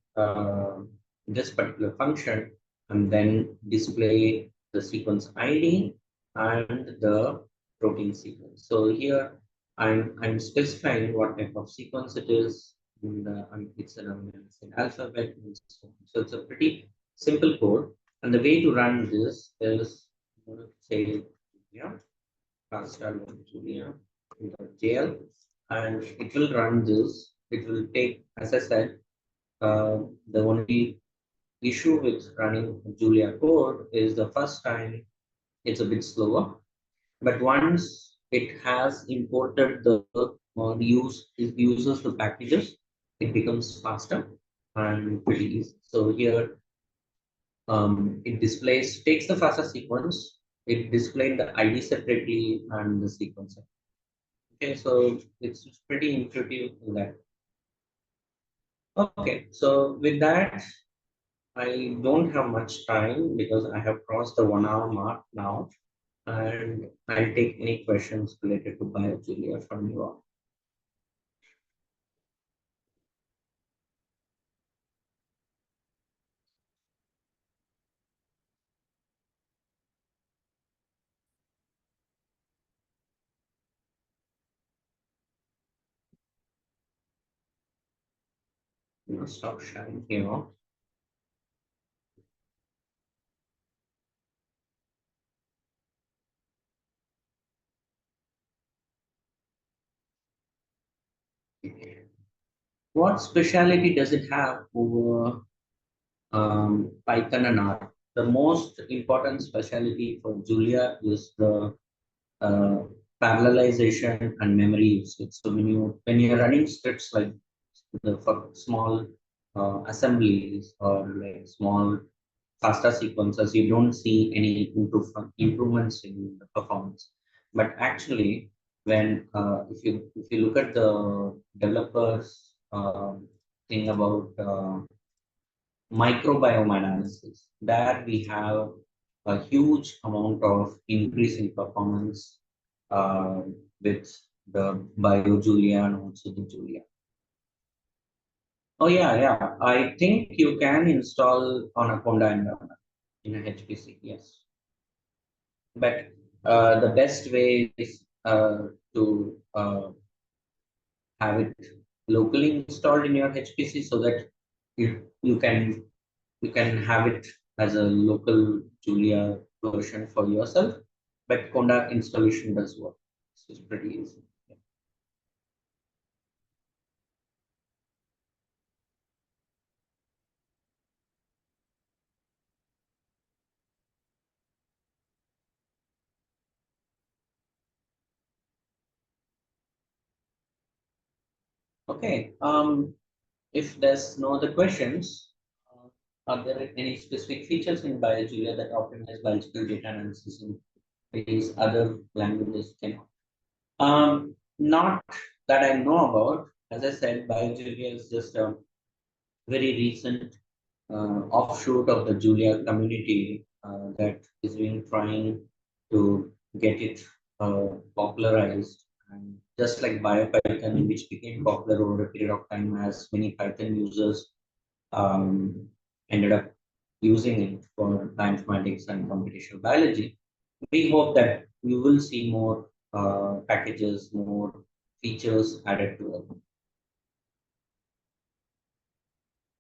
this particular function and then display the sequence ID and the protein sequence. So here I'm specifying what type of sequence it is, and it's an alphabet and so on. So it's a pretty simple code. And the way to run this is I'm going to say, yeah, Julia.jl, and it will run this. It will take, as I said, the only issue with running Julia code is the first time it's a bit slower, but once it has imported the or it uses the packages, it becomes faster and pretty easy. So here it takes the FASTA sequence, it displays the ID separately and the sequence. Okay, so it's pretty intuitive in that. Okay, so with that, I don't have much time because I have crossed the 1 hour mark now, and I'll take any questions related to BioJulia from you all. Stop sharing here. What speciality does it have over Python and R? The most important specialty for Julia is the uh, parallelization and memory usage. So when you're running scripts like for small assemblies or like small FASTA sequences, you don't see any improvements in the performance. But actually, when if you look at the developers thing about microbiome analysis, there we have a huge amount of increase in performance with the BioJulia and also the Julia. Oh yeah, yeah. I think you can install on a Conda environment in a HPC. Yes, but the best way is to have it locally installed in your HPC so that you can have it as a local Julia version for yourself. But Conda installation does work. It's pretty easy. Okay. If there's no other questions, Are there any specific features in BioJulia that optimize biological data analysis in ways other languages cannot? Not that I know about. As I said, BioJulia is just a very recent offshoot of the Julia community that is being trying to get it popularized. And just like BioPython, which became popular over a period of time as many Python users um, ended up using it for bioinformatics and computational biology, we hope that we will see more packages, more features added to it.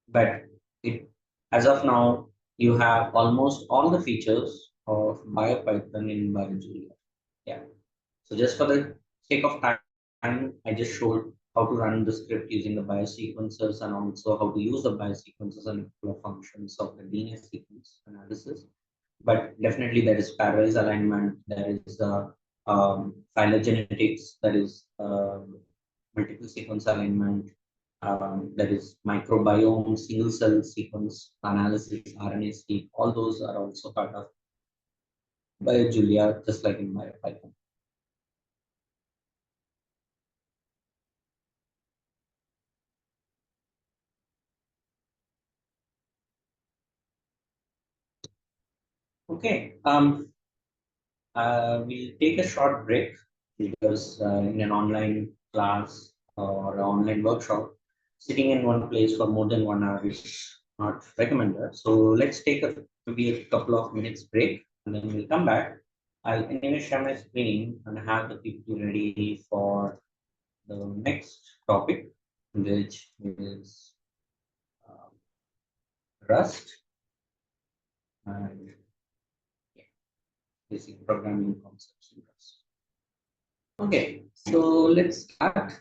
But it, as of now, you have almost all the features of BioPython in BioJulia. Yeah. So just for the sake of time, I just showed how to run the script using the biosequencers and also how to use the biosequencers and the functions of the linear sequence analysis. But definitely there is pairwise alignment, there is phylogenetics, there is multiple sequence alignment, there is microbiome, single cell sequence analysis, RNA-seq, all those are also part of BioJulia, just like in BioPython. Okay, we'll take a short break because in an online class or an online workshop, sitting in one place for more than 1 hour is not recommended. So let's take maybe a couple of minutes break and then we'll come back. I'll anyway share my screen and have the people ready for the next topic, which is uh, Rust and yeah, basic programming concepts in Rust. Okay, so let's start.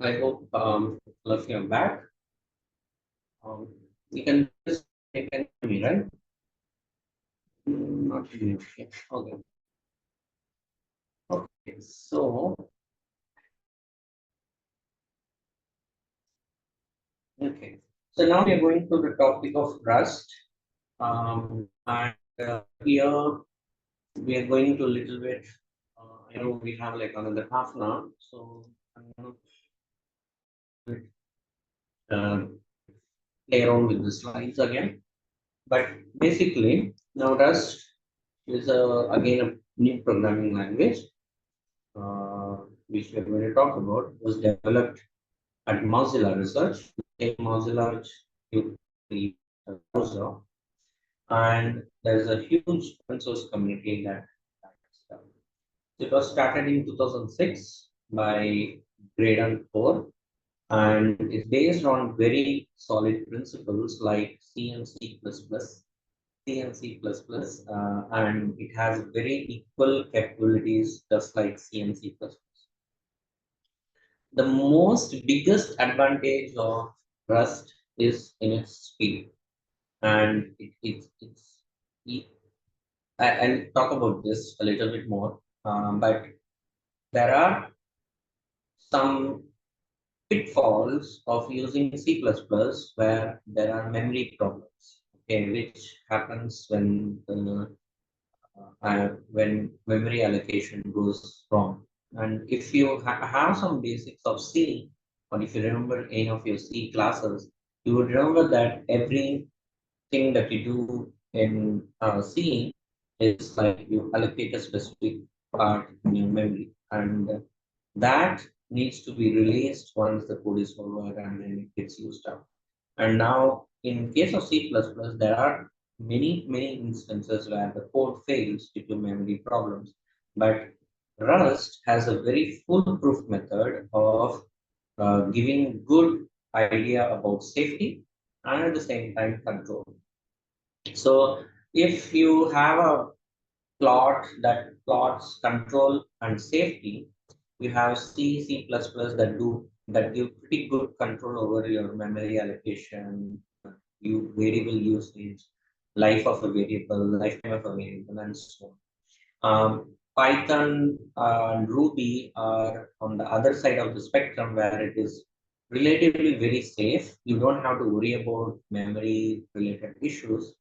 I hope all of you are back. Um, you can just take me, right? Not you. Okay. Okay. Okay. So, okay. So now we are going to the topic of Rust. And here we are going to a little bit. I know we have like another half an hour, so I'm going to play around with the slides again. But basically, now Rust is again a new programming language, which we are going to talk about, was developed at Mozilla Research. In Mozilla, you browser, and there's a huge open source community that stuff. It was started in 2006 by Graydon Core, and it's based on very solid principles like C and C++, C and C++, and it has very equal capabilities just like C and C++. The most biggest advantage of Rust is in its speed, and I'll talk about this a little bit more, but there are some pitfalls of using C++ where there are memory problems, okay, which happens when memory allocation goes wrong. And if you have some basics of C, or if you remember any of your C classes, you would remember that everything that you do in C is like you allocate a specific part in your memory, and that needs to be released once the code is over and then it gets used up. And now, in case of C++, there are many instances where the code fails due to memory problems. But Rust has a very foolproof method of giving good idea about safety and at the same time control. So if you have a plot that plots control and safety, you have that give pretty good control over your memory allocation, you variable usage, life of a variable, lifetime of a variable, and so on. Python and Ruby are on the other side of the spectrum where it is relatively very safe. You don't have to worry about memory related issues.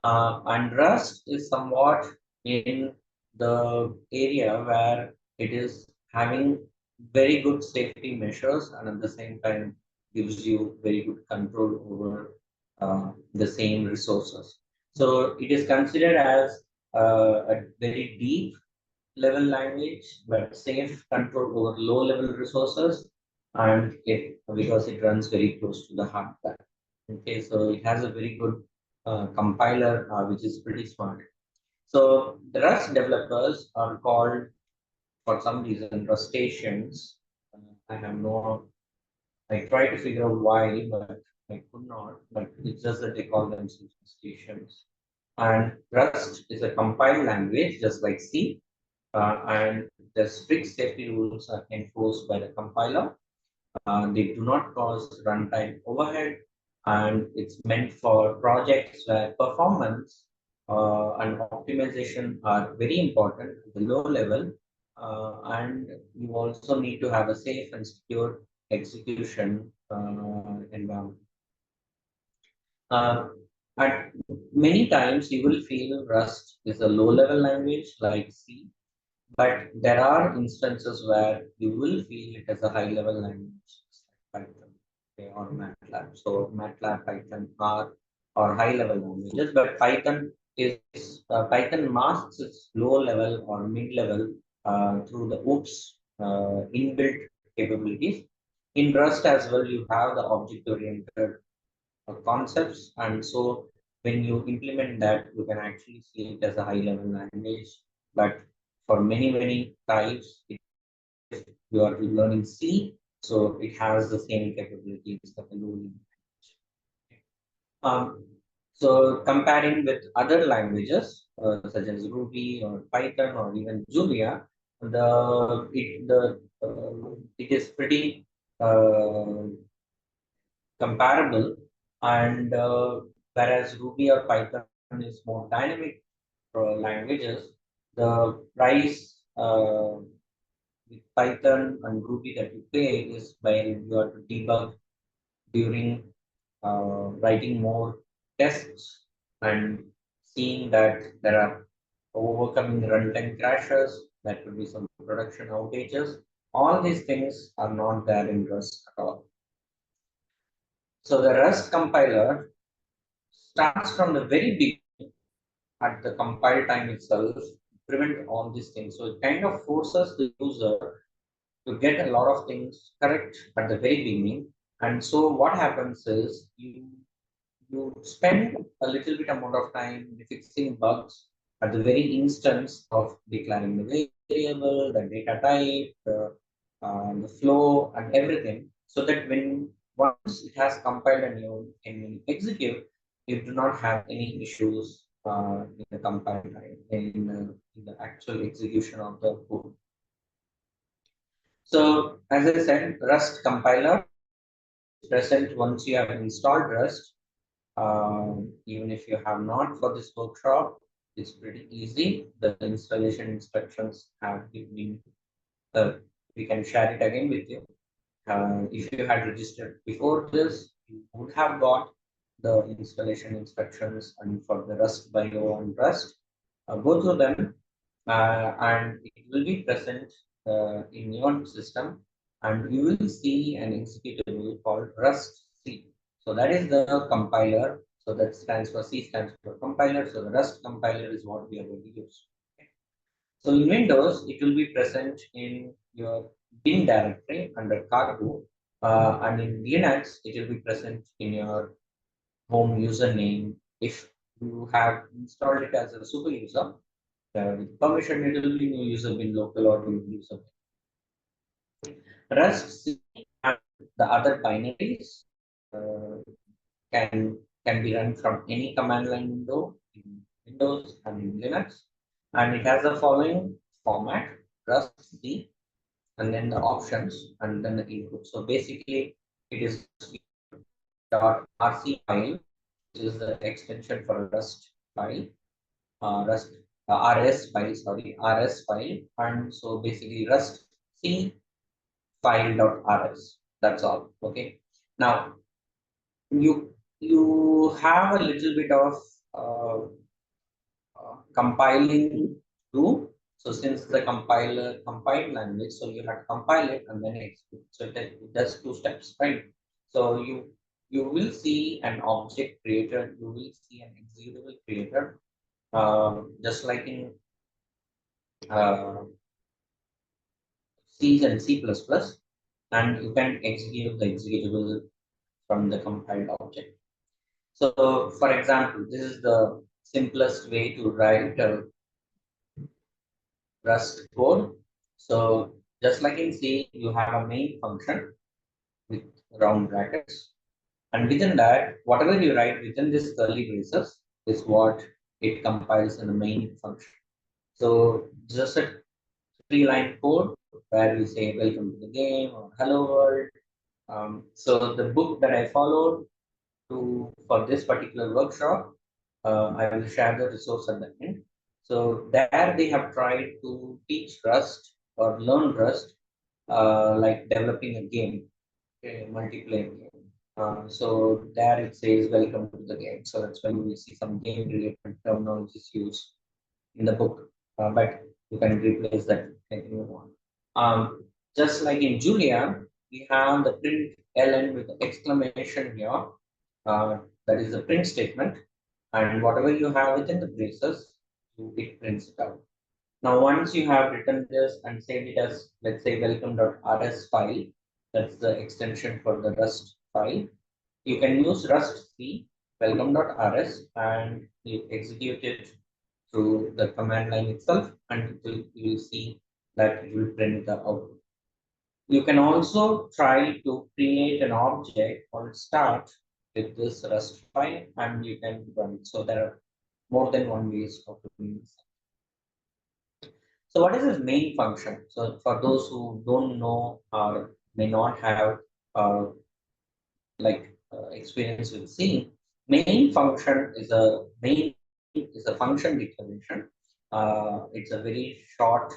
And Rust is somewhat in the area where it is having very good safety measures and at the same time gives you very good control over the same resources. So it is considered as a very deep level language, but safe control over low level resources, and it because it runs very close to the hardware. Okay, so it has a very good compiler, which is pretty smart. So the Rust developers are called, for some reason, Rustaceans. I have no. I tried to figure out why, but I could not. But it's just that they call themselves Rustaceans. And Rust is a compiled language, just like C, and the strict safety rules are enforced by the compiler. They do not cause runtime overhead, and it's meant for projects where performance and optimization are very important at the low level. And you also need to have a safe and secure execution environment. Uh, at many times, you will feel Rust is a low level language like C, but there are instances where you will feel it as a high level language, like Python, okay, or MATLAB. So MATLAB, Python are high level languages, but Python masks its low level or mid level through the OOPS inbuilt capabilities. In Rust as well, you have the object oriented concepts, and so when you implement that, you can actually see it as a high level language. But for many types, if you are learning C, so it has the same capabilities of a low level language. Um, so comparing with other languages such as Ruby or Python or even Julia, it is pretty uh, comparable, and whereas Ruby or Python is more dynamic languages, the price with Python and Ruby that you pay is when you have to debug during writing more tests and seeing that there are overcoming runtime crashes, that could be some production outages. All these things are not there in Rust at all. So the Rust compiler starts from the very beginning at the compile time itself, prevent all these things. So it kind of forces the user to get a lot of things correct at the very beginning. And so what happens is you spend a little bit amount of time fixing bugs at the very instance of declaring the variable, the data type, the flow, and everything, so that when once it has compiled and you can execute, you do not have any issues in the compile time in the actual execution of the code. So as I said, Rust compiler is present once you have installed Rust. Even if you have not for this workshop, it's pretty easy. The installation instructions have been, we can share it again with you. If you had registered before this, you would have got the installation instructions and for the Rust Bio and Rust. Go through them, and it will be present in your system, and you will see an executable called Rust C. So that is the compiler. So that stands for C, stands for compiler. So the Rust compiler is what we are going to use. Okay. So in Windows, it will be present in your bin directory under cargo, and in Linux, it will be present in your home username. If you have installed it as a super user, with permission, it will be new user bin local or new user. Rust C and the other binaries uh, can be run from any command line window in Windows and in Linux, and it has the following format: Rust C, and then the options, and then the input. So basically, it is .rc file, which is the extension for Rust file, Rust RS file, sorry, RS file, and so basically Rust C file.rs. That's all. Okay. Now you have a little bit of uh, compiling too. So since the compiler compiled language, so you have to compile it and then execute. So it does two steps, right? So you will see an object created, you will see an executable created, just like in uh, C and C++, and you can execute the executable from the compiled object. So, for example, this is the simplest way to write a Rust code. So, just like in C, you have a main function with round brackets, and within that, whatever you write within this curly braces is what it compiles in the main function. So, just a three-line code where we say welcome to the game or hello world. So the book that I followed for this particular workshop, I will share the resource at the end. So there they have tried to teach Rust or learn Rust like developing a game, a multiplayer game. So there it says welcome to the game. So that's when you will see some game related terminologies used in the book, but you can replace that if you want. Just like in Julia, we have the print ln with exclamation here. That is the print statement, and whatever you have within the braces, it prints it out. Now, once you have written this and saved it as, let's say, welcome.rs file, that's the extension for the Rust file. You can use Rust C welcome.rs and you execute it through the command line itself, and you will see that it will print the output. You can also try to create an object or start with this Rust file and you can run it. So there are more than one ways of doing this. So what is this main function? So for those who don't know or may not have uh, experience with C, main function is a function declaration. It's a very short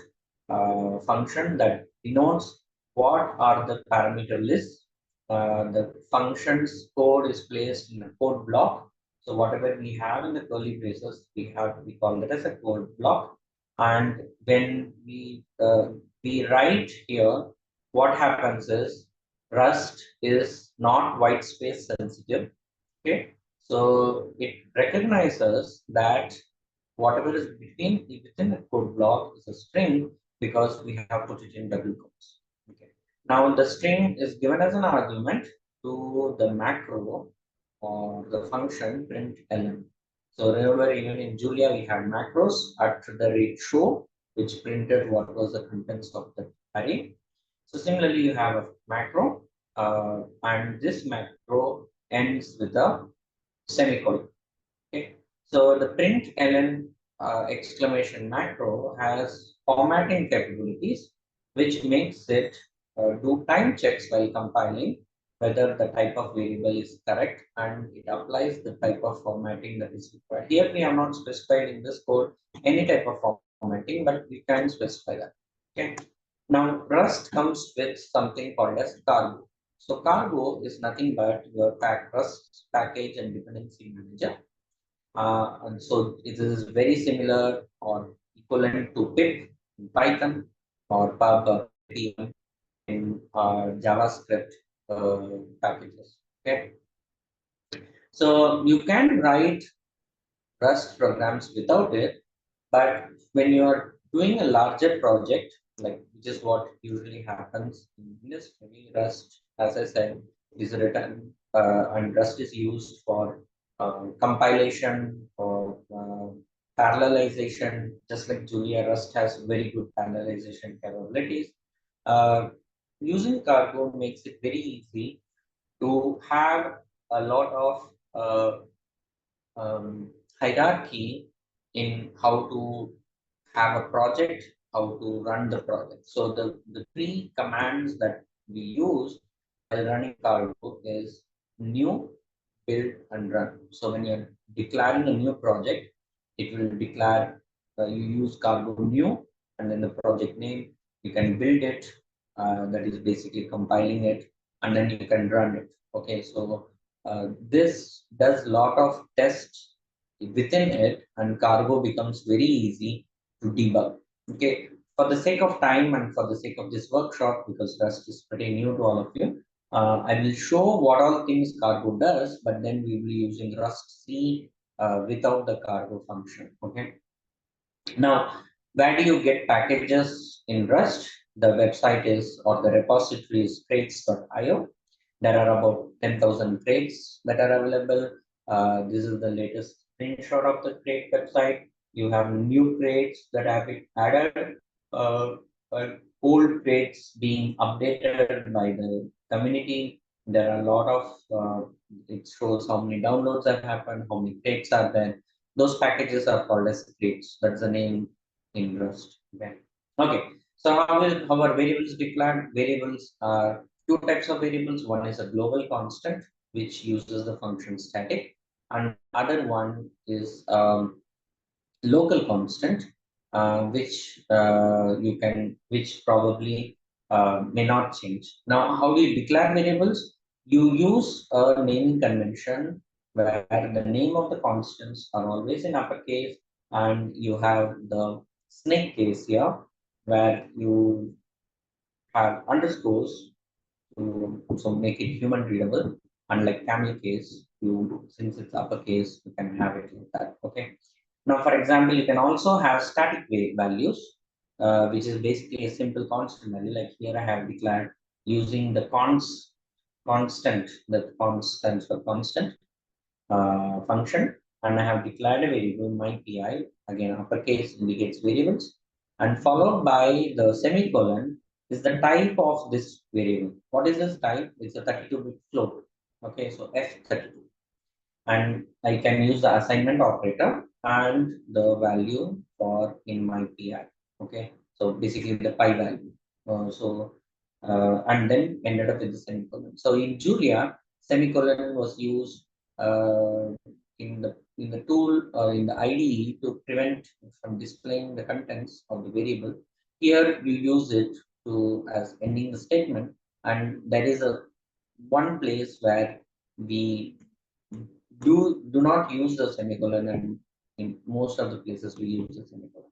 function that denotes what are the parameter lists. The function's code is placed in a code block. So whatever we have in the curly braces, we call that as a code block. And when we write here, what happens is Rust is not white space sensitive. Okay, so it recognizes that whatever is within the code block is a string because we have put it in double quotes. Okay. Now the string is given as an argument to the macro or the function print ln. So remember, even in Julia we had macros at the rate show, which printed what was the contents of the array. So similarly, you have a macro, and this macro ends with a semicolon. Okay. So the print ln exclamation macro has formatting capabilities, which makes it do time checks while compiling whether the type of variable is correct, and it applies the type of formatting that is required. Here we have not specified in this code any type of formatting, but we can specify that. Okay. Now Rust comes with something called as cargo. So cargo is nothing but your Rust package and dependency manager. And so it is very similar or equivalent to pip in Python or pub or pm in JavaScript packages. Okay, so you can write Rust programs without it, but when you are doing a larger project, like which is what usually happens in industry, Rust, as I said, is written and Rust is used for compilation or parallelization, just like Julia. Rust has very good parallelization capabilities. Uh, Using Cargo makes it very easy to have a lot of hierarchy in how to have a project, how to run the project. So the three commands that we use while running Cargo is new, build, and run. So when you're declaring a new project, it will declare you use Cargo new and then the project name. You can build it, that is basically compiling it. and then you can run it. Okay, so this does lot of tests within it, and cargo becomes very easy to debug. Okay, for the sake of time and for the sake of this workshop, because Rust is pretty new to all of you, I will show what all things cargo does, but then we will be using Rust C without the cargo function. Okay. Now, where do you get packages in Rust? The website is, or the repository is crates.io. There are about 10,000 crates that are available. This is the latest screenshot of the crate website. You have new crates that have been added, uh, uh, old crates being updated by the community. There are a lot of, it shows how many downloads have happened, how many crates are there. Those packages are called as crates. That's the name in Rust. Okay. Okay. So how are variables declared? Variables are two types of variables. One is a global constant, which uses the function static, and other one is local constant, which probably may not change. Now, how do you declare variables? You use a naming convention where the name of the constants are always in uppercase, and you have the snake case here, where you have underscores to so make it human readable. Unlike camel case, since it's uppercase, you can have it like that. Okay. Now, for example, you can also have static values, which is basically a simple constant value. Like here, I have declared using the constant, the constant for constant function, and I have declared a variable my pi. Again, uppercase indicates variables, and followed by the semicolon is the type of this variable. What is this type? It's a 32-bit float. Okay, so F32, and I can use the assignment operator and the value for in my pi. Okay, so basically the pi value. And then ended up with the semicolon. So in Julia, semicolon was used uh, in the tool in the IDE to prevent from displaying the contents of the variable. Here you use it to as ending the statement, and there is a one place where we do not use the semicolon, and in most of the places we use the semicolon.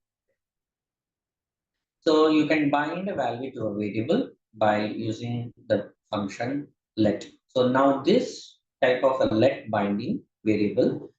So you can bind a value to a variable by using the function let. So now this type of a let binding variable,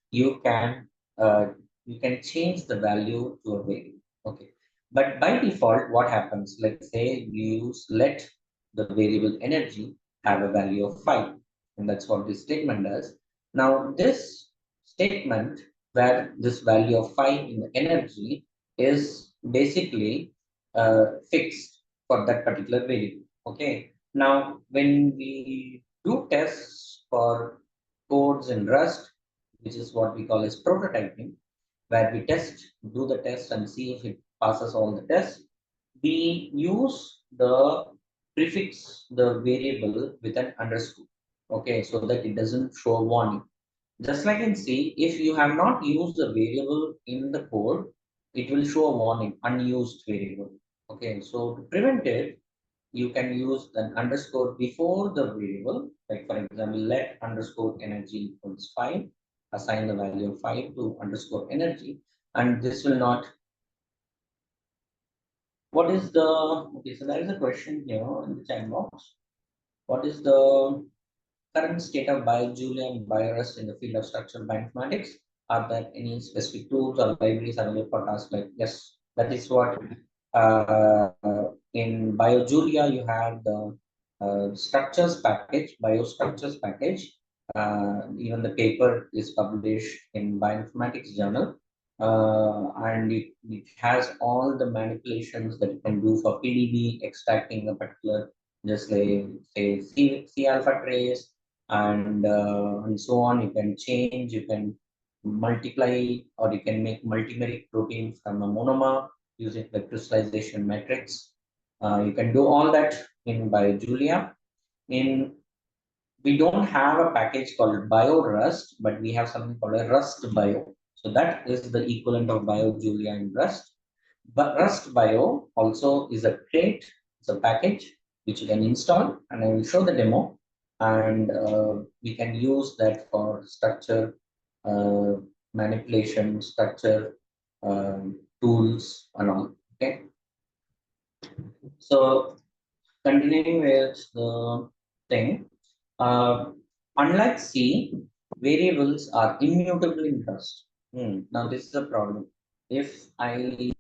uh, you can change the value to a variable. Okay. But by default, what happens? Let's say you use let the variable energy have a value of 5. And that's what this statement does. Now this statement where this value of 5 in the energy is basically fixed for that particular variable. Okay. Now, when we do tests for codes in Rust, which is what we call as prototyping, where we do the test and see if it passes all the tests, we use the prefix the variable with an underscore. Okay, so that it doesn't show a warning. Just like in C, if you have not used the variable in the code, it will show a warning, unused variable. Okay, so to prevent it, you can use an underscore before the variable. Like for example, let underscore energy equals 5, assign the value of 5 to underscore energy, and this will not. What is the, okay, so there is a question here in the chat box. What is the current state of BioJulia and BioRust in the field of structural bioinformatics? Are there any specific tools or libraries available for tasks like yes? That is what uh, in BioJulia you have the structures package, biostructures package. Even the paper is published in Bioinformatics Journal, and it has all the manipulations that you can do for PDB, extracting a particular, just like say C alpha trace, and so on. You can change, you can multiply, or you can make multimeric protein from a monomer using the crystallization matrix. You can do all that in BioJulia. In We don't have a package called BioRust, but we have something called a Rust Bio. So that is the equivalent of BioJulia in Rust. But Rust Bio also is a crate, it's a package which you can install, and I will show the demo. and we can use that for structure manipulation, structure tools and all. Okay, so continuing with the thing, uh, unlike C, variables are immutable in trust. Now this is a problem. If I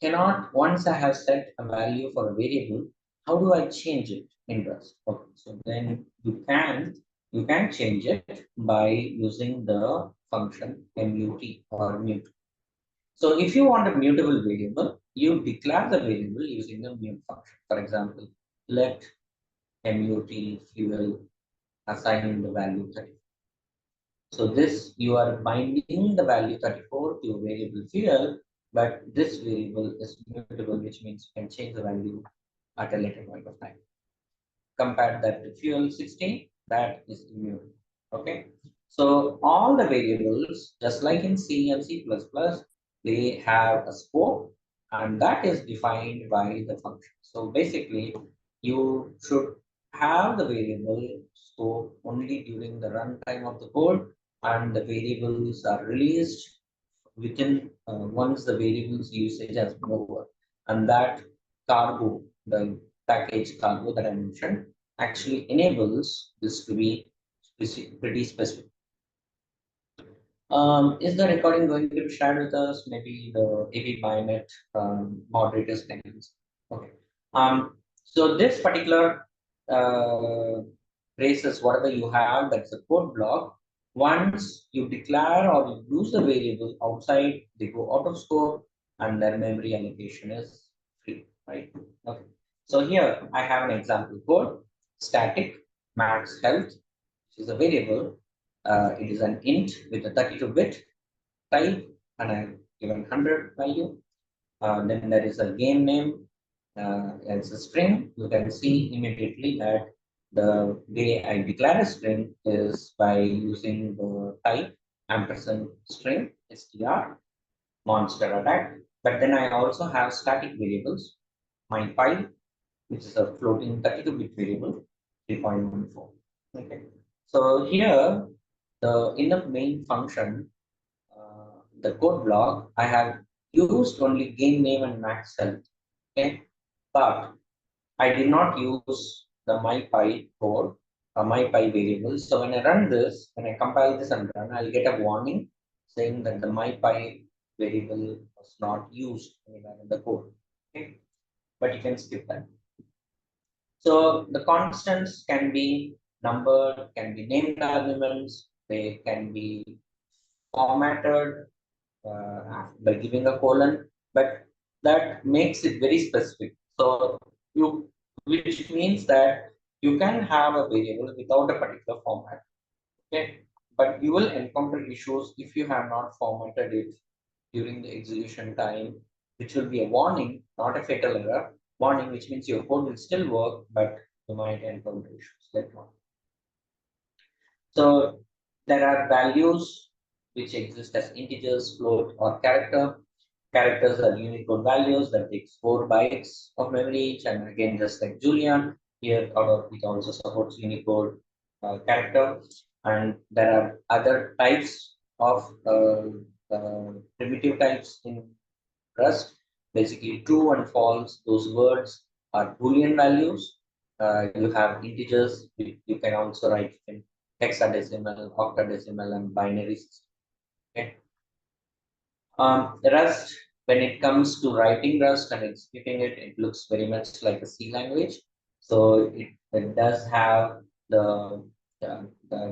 cannot, once I have set a value for a variable, how do I change it in Rust? Okay, so then you can change it by using the function mut or mute. So if you want a mutable variable, you declare the variable using the mute function. For example, let mut fuel assign the value 30. So this, you are binding the value 34 to a variable fuel, but this variable is mutable, which means you can change the value at a later point of time. Compare that to fuel 16, that is immutable. Okay. So all the variables, just like in C and C++, they have a scope, and that is defined by the function. So basically, you should have the variable scope only during the runtime of the code, and the variables are released within once the variables usage has been over. And that cargo, the package cargo that I mentioned, actually enables this to be pretty specific. Is the recording going to be shared with us? Maybe the AV Bionet moderators can use. Okay. So this particular traces, whatever you have, that's a code block. Once you declare or you use the variable outside, they go out of scope, and their memory allocation is free, right? Okay. So here I have an example code: static max health, which is a variable. It is an int with a 32-bit type, and I've given 100 value. Then there is a game name. It's a string. You can see immediately that the way I declare a string is by using the type ampersand string str monster attack. But then I also have static variables. My pi, which is a floating 32-bit variable, 3.14. Okay. So here, in the main function, the code block, I have used only game name and max health. Okay, but I did not use the mypy code, mypy variable. So when I run this, when I compile this and run, I'll get a warning saying that the mypy variable was not used anywhere in the code. Okay, but you can skip that. So the constants can be numbered, can be named arguments, they can be formatted by giving a colon, but that makes it very specific. So which means that you can have a variable without a particular format. Okay, but you will encounter issues if you have not formatted it during the execution time, which will be a warning, not a fatal error. Warning, which means your code will still work, but you might encounter issues later on. So there are values which exist as integers, float, or character. Characters are Unicode values that takes 4 bytes of memory each, and again, just like Julian, here it also supports Unicode character. And there are other types of primitive types in Rust. Basically, true and false, those words are Boolean values. You have integers, you can also write in hexadecimal, octadecimal, and binary system. Okay. Rust, when it comes to writing Rust and executing it, it looks very much like a C language. So it does have the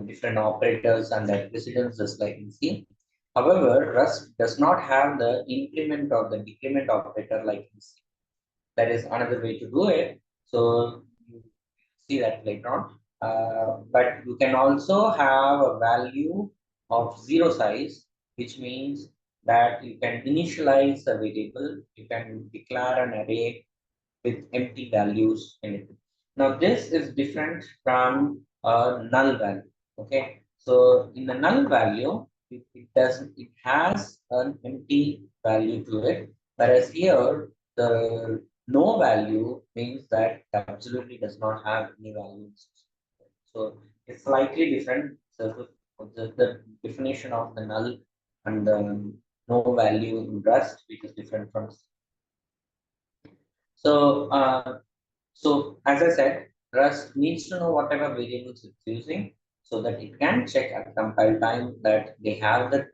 different operators and the precedence just like in C. However, Rust does not have the increment or the decrement operator like in C. That is another way to do it. So you see that later on. But you can also have a value of zero size, which means that you can initialize a variable, you can declare an array with empty values in it. Now this is different from a null value. Okay, so in the null value, it has an empty value to it, whereas here the no value means that it absolutely does not have any values. So it's slightly different. So the definition of the null and the no value in Rust, which is different from. So so as I said, Rust needs to know whatever variables it's using so that it can check at compile time that they have the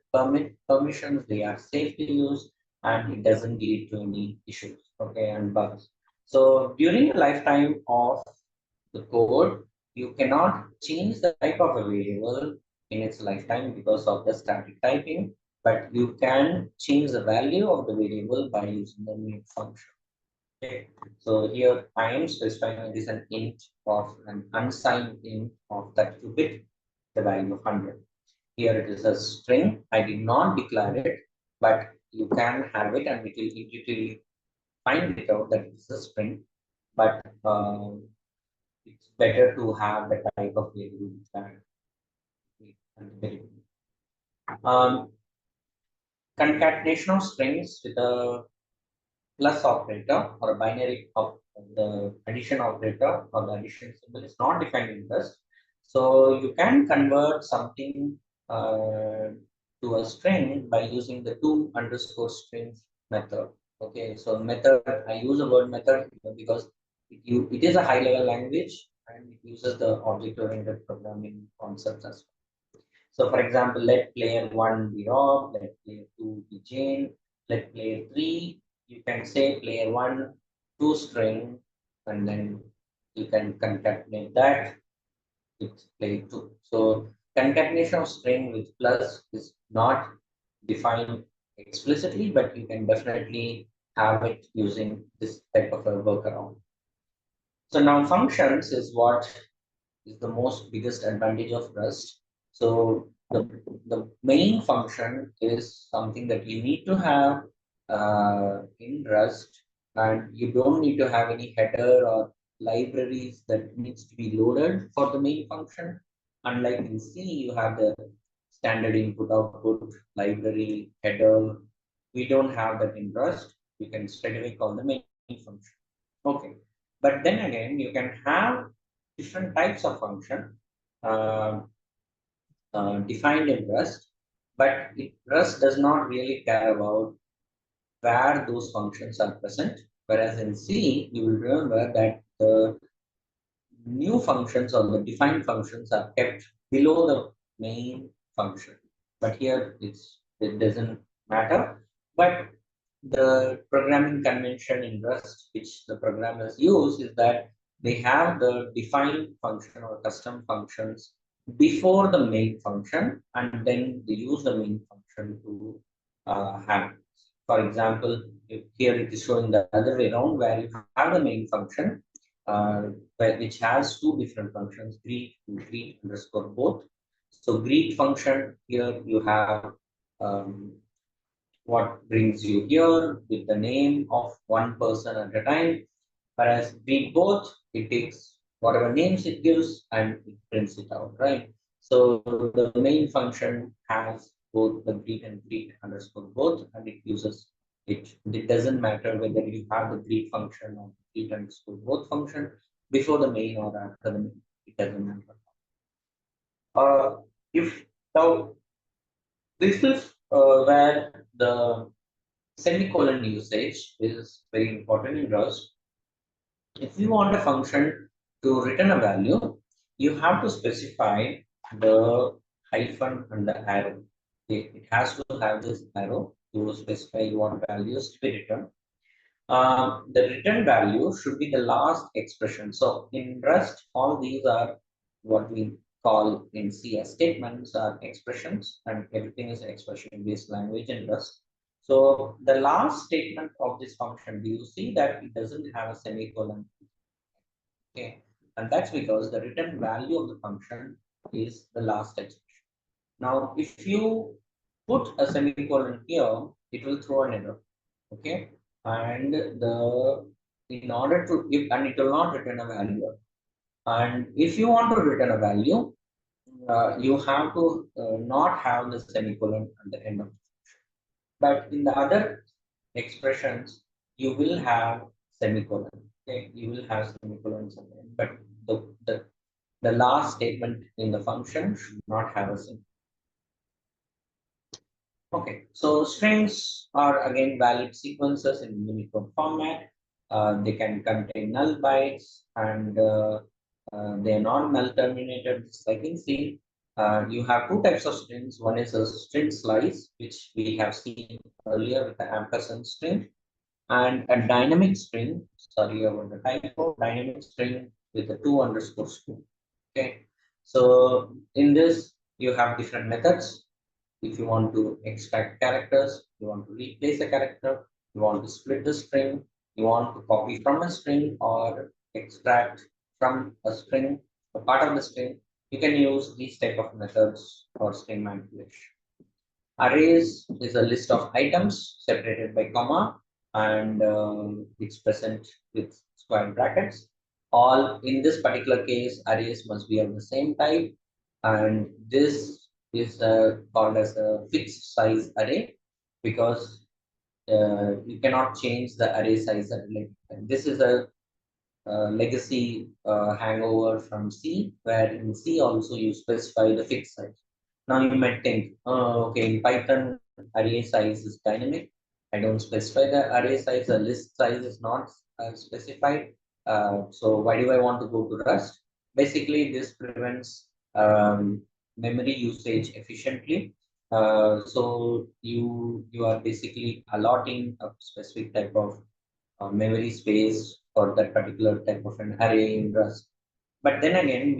permissions, they are safe to use, and it doesn't lead to any issues, okay, and bugs. So during the lifetime of the code, you cannot change the type of a variable in its lifetime because of the static typing, but you can change the value of the variable by using the new function. Okay. So here I am specifying it is an int of an unsigned int of 32-bit, the value of 100. Here it is a string. I did not declare it, but you can have it and it will find it out that it's a string. But it's better to have the type of variable declared. Um, Concatenation of strings with a plus operator or a binary of the addition operator or the addition symbol is not defined in Rust. So you can convert something to a string by using the to underscore strings method. Okay, so method, I use the word method because it is a high level language and it uses the object oriented programming concepts as well. So for example, let player one be Rob, let player two be Jane, let player three, you can say player one to string, and then you can concatenate that with player two. So concatenation of string with plus is not defined explicitly, but you can definitely have it using this type of a workaround. So now functions is what is the most biggest advantage of Rust. So the main function is something that you need to have in Rust, and you don't need to have any header or libraries that needs to be loaded for the main function. Unlike in C, you have the standard input output library header. We don't have that in Rust. You can straight away call the main function. Okay, but then again, you can have different types of function uh, defined in Rust, but Rust does not really care about where those functions are present. Whereas in C, you will remember that the new functions or the defined functions are kept below the main function. But here it doesn't matter. But the programming convention in Rust, which the programmers use, is that they have the defined function or custom functions before the main function, and then they use the main function to have. For example, if here it is showing the other way around, where you have the main function, which has two different functions, greet and greet underscore both. So greet function here you have um, what brings you here with the name of one person at a time. Whereas greet both, it takes whatever names it gives and it prints it out, right? So the main function has both the greet and greet underscore both, and it uses it. It doesn't matter whether you have the greet function or greet underscore both function before the main or after the main. It doesn't matter. If now this is where the semicolon usage is very important in Rust. If you want a function to return a value, you have to specify the hyphen and the arrow. It has to have this arrow to specify what values to be returned. The return value should be the last expression. So in Rust, all these are what we call in C as statements are expressions, and everything is expression-based language in Rust. So the last statement of this function, do you see that it doesn't have a semicolon? Okay, and that's because the return value of the function is the last expression. Now, if you put a semicolon here, it will throw an error. Okay, and the in order to give, and it will not return a value. And if you want to return a value, you have to not have the semicolon at the end of it. But in the other expressions, you will have semicolon. Okay, you will have semicolons at the end. But the the last statement in the function should not have a symbol. Okay, so strings are again valid sequences in Unicode format. They can contain null bytes and they are not null terminated, just like in C. You have two types of strings. One is a string slice, which we have seen earlier with the ampersand string, and a dynamic string. Sorry about the typo. Dynamic string with the two underscore string. Okay, so in this you have different methods. If you want to extract characters, you want to replace a character, you want to split the string, you want to copy from a string or extract from a string, a part of the string, you can use these type of methods for string manipulation. Arrays is a list of items separated by comma and it's present with square brackets. All in this particular case, arrays must be of the same type, and this is called as a fixed size array because you cannot change the array size at like this is a legacy hangover from C, where in C also you specify the fixed size. Now you might think, okay, in Python, array size is dynamic. I don't specify the array size, the list size is not specified. So why do I want to go to Rust? Basically, this prevents memory usage efficiently. So you are basically allotting a specific type of memory space for that particular type of an array in Rust. But then again,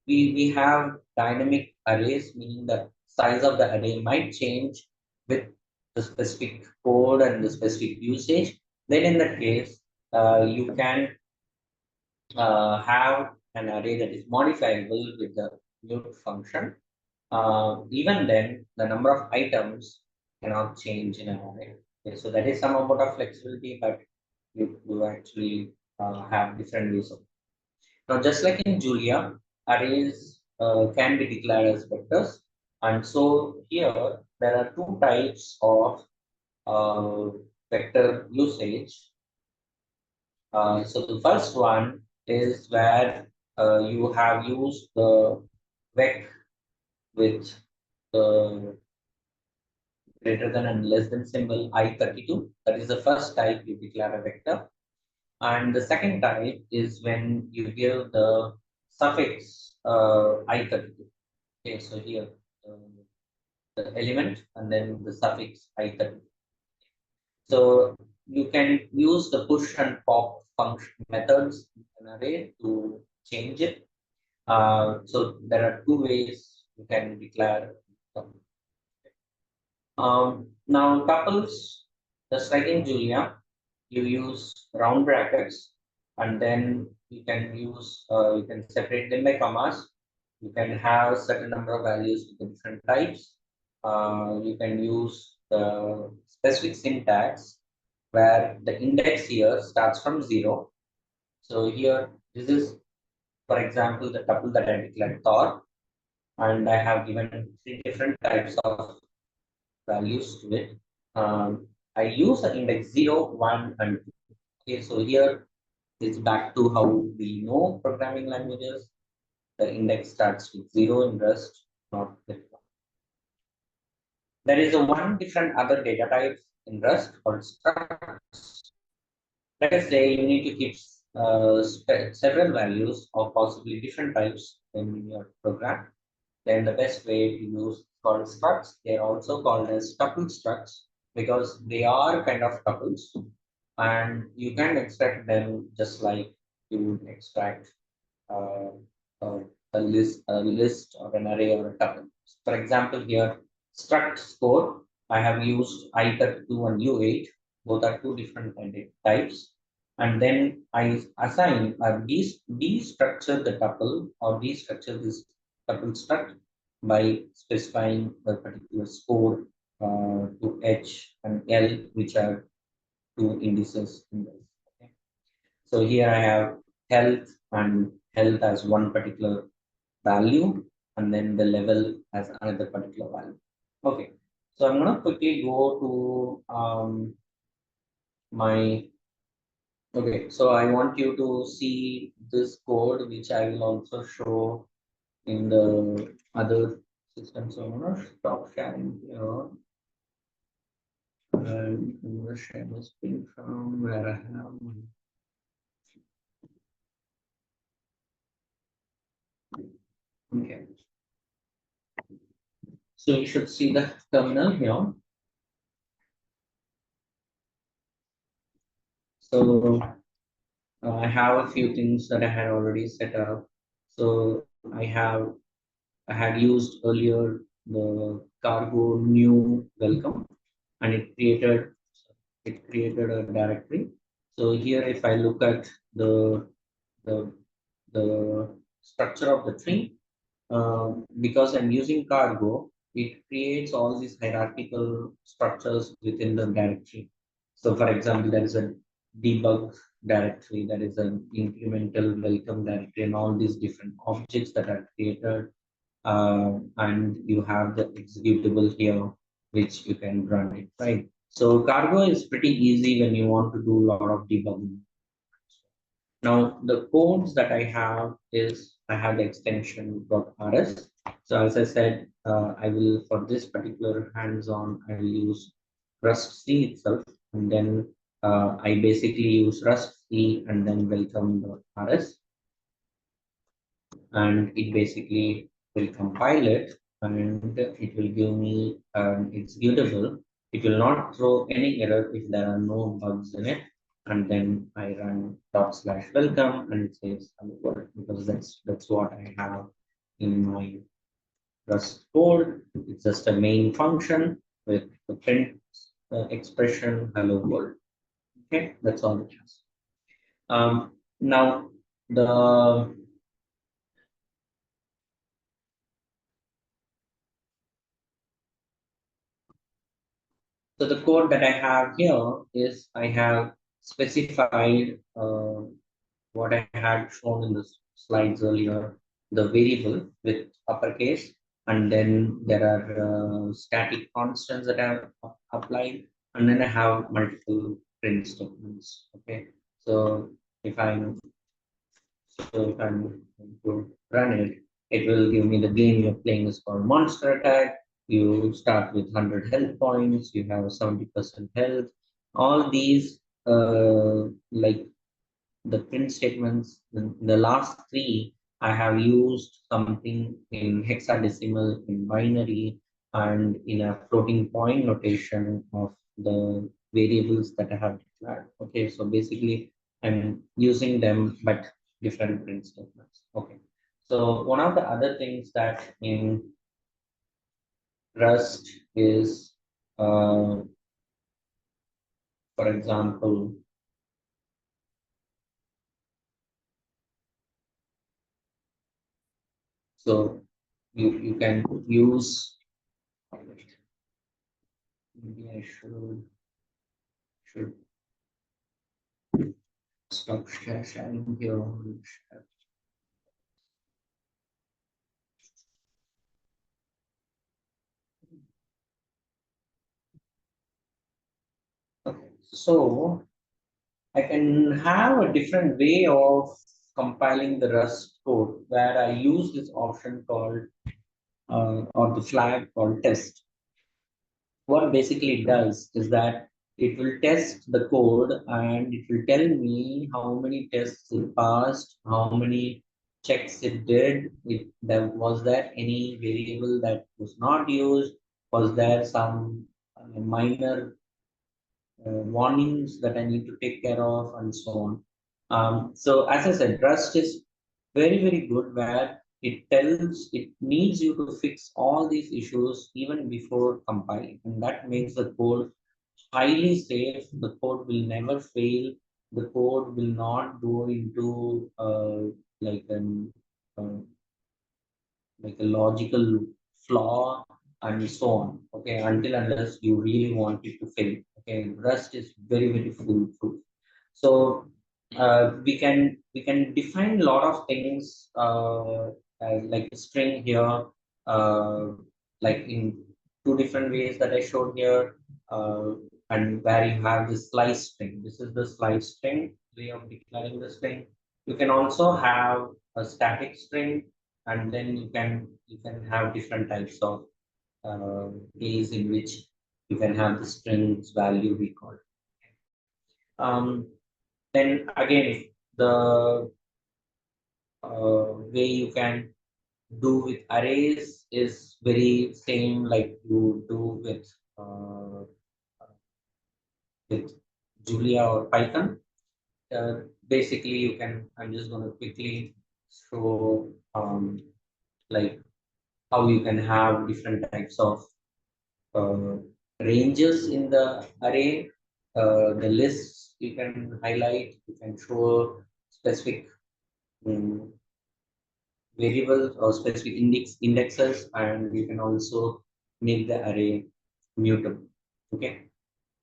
we have dynamic arrays, meaning the size of the array might change with the specific code and the specific usage. Then in that case, you can have an array that is modifiable with the mute function. Even then, the number of items cannot change in an array. Okay, so that is some amount of flexibility, but you actually have different ways of. Now, just like in Julia, arrays can be declared as vectors. And so here there are two types of uh, vector usage. So the first one is where you have used the vec with the greater than and less than symbol I32. That is the first type you declare a vector. And the second type is when you give the suffix I32. Okay, so here the element and then the suffix I32. So you can use the push and pop function methods in an array to change it. So there are two ways you can declare. Now tuples, just like in Julia, you use round brackets and then you can separate them by commas. You can have certain number of values with different types. You can use the specific syntax where the index here starts from 0. So here, this is, for example, the tuple that I declared Thor, and I have given three different types of values to it. I use the index 0, 1, and 2. Okay, so here it's back to how we know programming languages. The index starts with 0 in Rust, not with 1. There is a one different other data types in Rust called structs. Let us say you need to keep several values of possibly different types in your program. Then the best way to use called structs. They are also called as tuple structs because they are kind of tuples, and you can extract them just like you would extract uh, uh, a list or an array or a tuple. For example, here struct score, I have used I32 and U8. Both are two different types. And then I assign destructure the tuple or destructure this tuple struct by specifying a particular score to H and L, which are two indices in this. Okay. So here I have health as one particular value, and then the level as another particular value. Okay, so I'm gonna quickly go to my Okay, so I want you to see this code, which I will also show in the other systems. So I'm gonna stop sharing here. And I'm gonna share my screen from where I have my. Okay, so you should see the terminal here. So I have a few things that I had already set up. So I had used earlier the cargo new welcome, and it created a directory. So here, if I look at the the structure of the tree, because I'm using cargo, it creates all these hierarchical structures within the directory. So, for example, there is a debug directory, there is an incremental welcome directory, and all these different objects that are created. And you have the executable here, which you can run it, right? So, cargo is pretty easy when you want to do a lot of debugging. Now, the codes that I have is I have the extension .rs. So as I said, I will, for this particular hands-on, I will use Rust C itself, and then I basically use Rust C and then welcome.rs, and it basically will compile it, and it will give me an executable. It will not throw any error if there are no bugs in it. And then I run /welcome and it says hello world, because that's what I have in my Rust code. It's just a main function with the print expression hello world. Okay, that's all it has. Now the So the code that I have here is I have specified what I had shown in the slides earlier, the variable with uppercase, and then there are static constants that I have applied, and then I have multiple print statements. Okay, so if I'm if I'm going to run it, it will give me the game you're playing is called Monster Attack. You start with 100 health points, you have 70% health. All these, like the print statements, the last three, I have used something in hexadecimal, in binary, and in a floating point notation of the variables that I have declared. Okay, so basically, I'm using them, but different print statements. Okay, so one of the other things that in Rust is, for example, so you can use. Maybe I should stop sharing here. Okay, so I can have a different way of compiling the Rust code where I use this option called or the flag called test. What basically it does is that it will test the code and it will tell me how many tests it passed, how many checks it did. Was there any variable that was not used? Was there some minor warnings that I need to take care of, and so on. So as I said, Rust is very good where it needs you to fix all these issues even before compiling, and that makes the code highly safe. The code will never fail. The code will not go into like an uh, like a logical flaw and so on. Okay, until unless you really want it to fail. Okay, Rust is very foolproof. So we can define a lot of things like a string here, uh, like in two different ways that I showed here, and where you have the slice string. This is the slice string, way of declaring the string. You can also have a static string, and then you can have different types of ways in which you can have the strings value recalled. Um, then again, if the way you can do with arrays is very same like you do with Julia or Python. Basically, you can. I'm just going to quickly show like how you can have different types of uh, ranges in the array. The lists you can highlight. You can show specific um, variables or specific indexes, and you can also make the array mutable. Okay.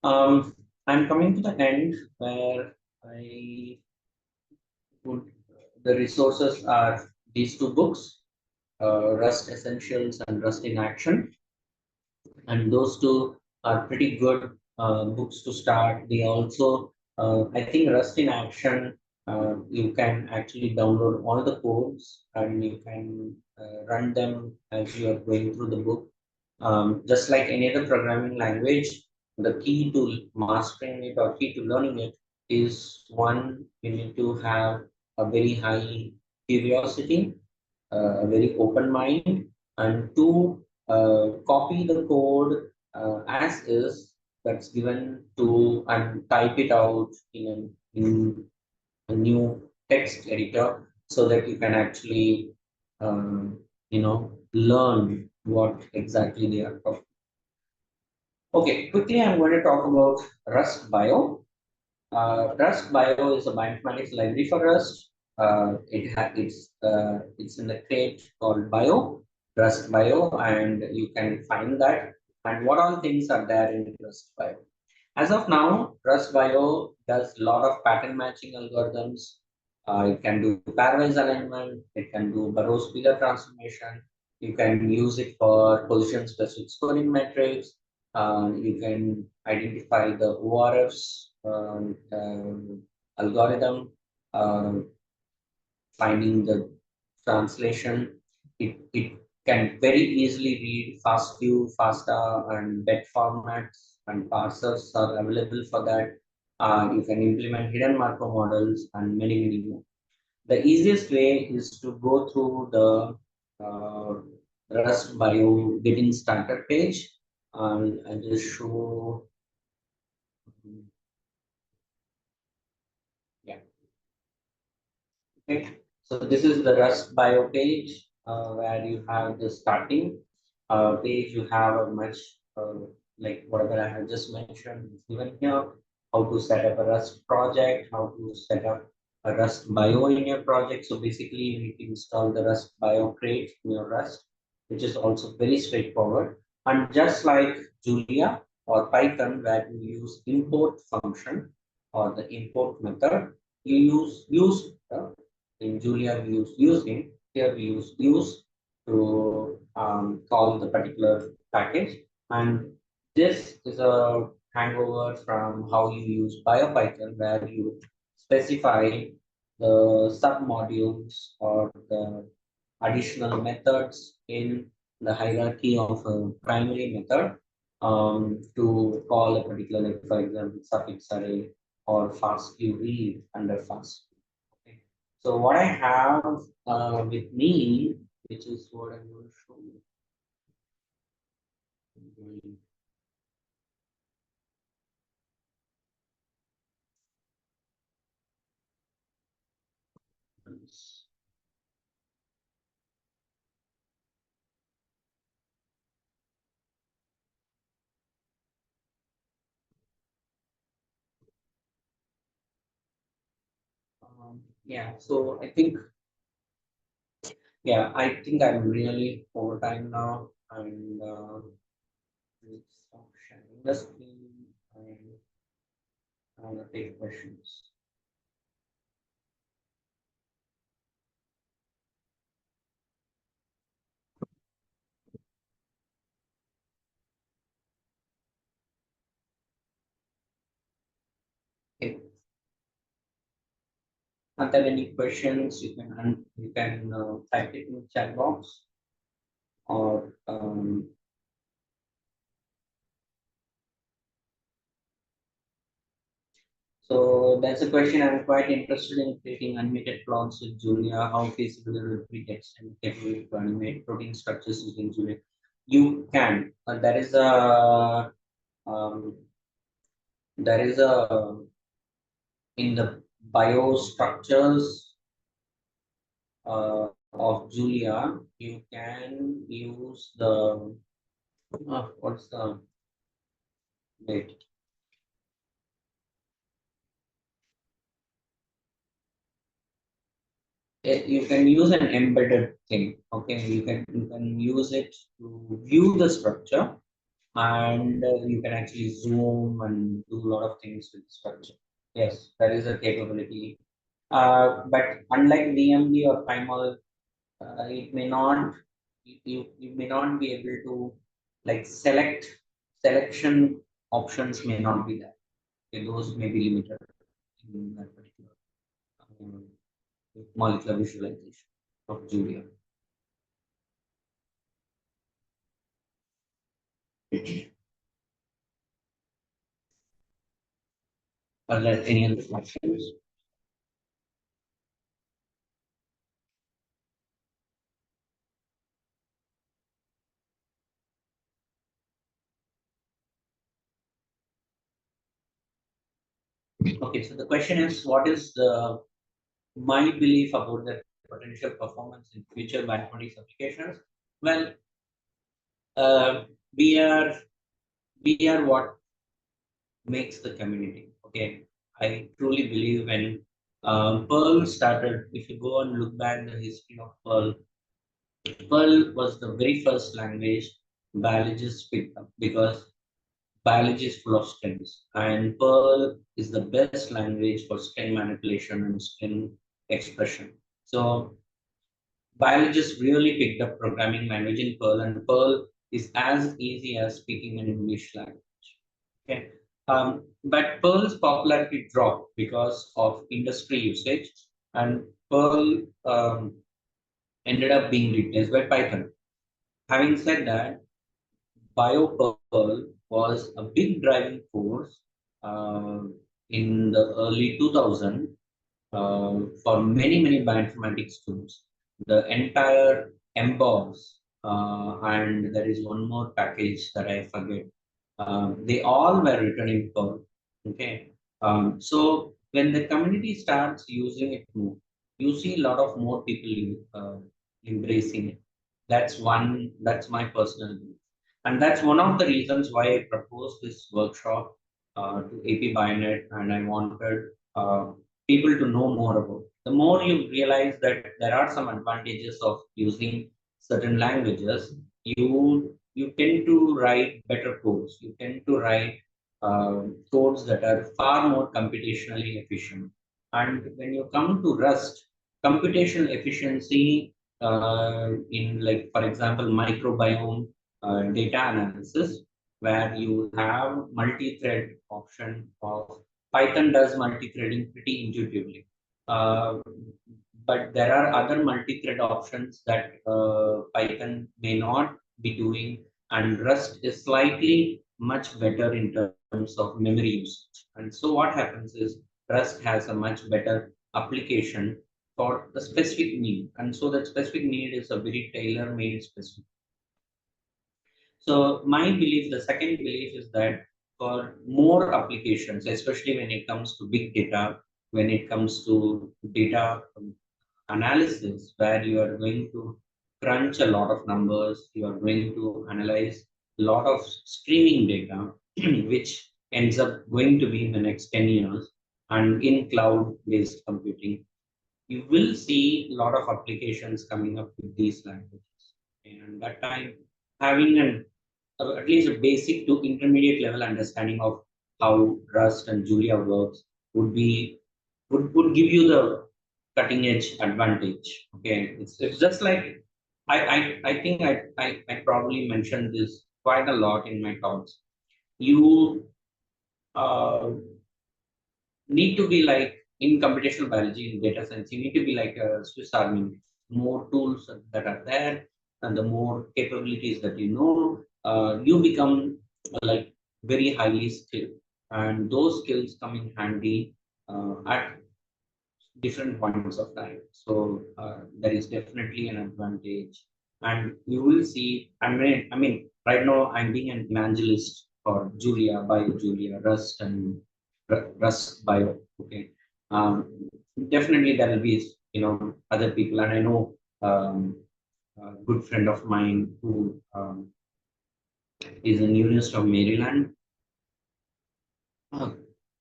Um, I'm coming to the end where I would the resources are these two books, Rust Essentials and Rust in Action, and those two are pretty good books to start. They also, I think, Rust in Action. You can actually download all the codes and you can run them as you are going through the book. Just like any other programming language, the key to mastering it or key to learning it is one, you need to have a very high curiosity, a very open mind, and two, copy the code as is that's given to and type it out in a new text editor so that you can actually learn what exactly they are talking. Okay, quickly I'm going to talk about Rust Bio. Rust Bio is a bioinformatics library for Rust. It's in the crate called Bio, Rust Bio, and you can find that. And what all things are there in Rust Bio? As of now, Rust Bio does a lot of pattern matching algorithms. It can do pairwise alignment. It can do Burrows-Wheeler transformation. You can use it for position-specific scoring metrics. You can identify the ORFs algorithm, finding the translation. It can very easily read FastView, FASTA, and BET formats, and parsers are available for that. You can implement hidden Markov models and many, many more. The easiest way is to go through the Rust Bio getting started page, and I just show. Yeah. Okay. So this is the Rust bio page where you have the starting page. You have a much like whatever I have just mentioned is given here. How to set up a Rust project, how to set up a Rust bio in your project. So basically, you need to install the Rust bio crate in your Rust, which is also very straightforward. And just like Julia or Python, where you use import function or the import method, you use in Julia, we use using. Here we use to call the particular package. And this is a hangover from how you use BioPython, where you specify the submodules or the additional methods in the hierarchy of a primary method to call a particular, like for example, suffix array or FASTQ read under FASTQ. Okay. So what I have with me, which is what I'm going to show you. Yeah, so I think I'm really over time now, and stop sharing the screen and I want to take questions. Okay. Are there any questions? You can type it in the chat box, or so there's a question. I'm quite interested in creating animated plots with Julia. How feasible it would be text and capability to animate protein structures using Julia? You can. Um, there is a in the biostructures of Julia, you can use the what's the wait. You can use an embedded thing. Okay, you can use it to view the structure, and you can actually zoom and do a lot of things with structure. Yes, that is a capability. But unlike DMD or Primal, it may not you may not be able to like selection options may not be there. Okay, those may be limited in that particular um, molecular visualization of Julia. Are there any other questions? Okay, so the question is, what is my belief about the potential performance in future bioinformatics applications? Well, uh, we are we are what makes the community. Okay, I truly believe when Perl started. If you go and look back the history of Perl, Perl was the very first language biologists picked up because biology is full of strings, and Perl is the best language for string manipulation and string expression. So biologists really picked up programming language in Perl, and Perl is as easy as speaking an English language. Okay. But Perl's popularity dropped because of industry usage, and Perl ended up being replaced by Python. Having said that, BioPerl was a big driving force uh, in the early 2000s for many bioinformatics tools. The entire MBOS, and there is one more package that I forget. They all were written in Perl. Okay, so when the community starts using it more, you see a lot of more people embracing it. That's one. That's my personal view, and that's one of the reasons why I proposed this workshop to AP Bionet, and I wanted people to know more about. The more you realize that there are some advantages of using certain languages, you tend to write better codes. You tend to write codes that are far more computationally efficient. And when you come to Rust, computational efficiency in, like, for example, microbiome data analysis, where you have multi-thread option of Python does multi-threading pretty intuitively. Uh, but there are other multi-thread options that Python may not be doing, and Rust is slightly much better in terms of memory usage. And so what happens is Rust has a much better application for the specific need. And so that specific need is a very tailor-made specific. So my belief, the second belief is that for more applications, especially when it comes to big data, when it comes to data analysis, where you are going to crunch a lot of numbers, you are going to analyze a lot of streaming data, which ends up going to be in the next 10 years, and in cloud-based computing, you will see a lot of applications coming up with these languages. And that time, having an at least a basic to intermediate level understanding of how Rust and Julia works would be would give you the cutting edge advantage. Okay, it's just like I think I probably mentioned this quite a lot in my talks. You uh, need to be like in computational biology, in data science, you need to be like a Swiss Army. More tools that are there, and the more capabilities that you know, you become like very highly skilled, and those skills come in handy at different points of time. So there is definitely an advantage, and you will see. Right now I'm being an evangelist for Julia, Rust, and Rust Bio. Okay, definitely there will be other people, and I know a good friend of mine who is in University of Maryland. Oh,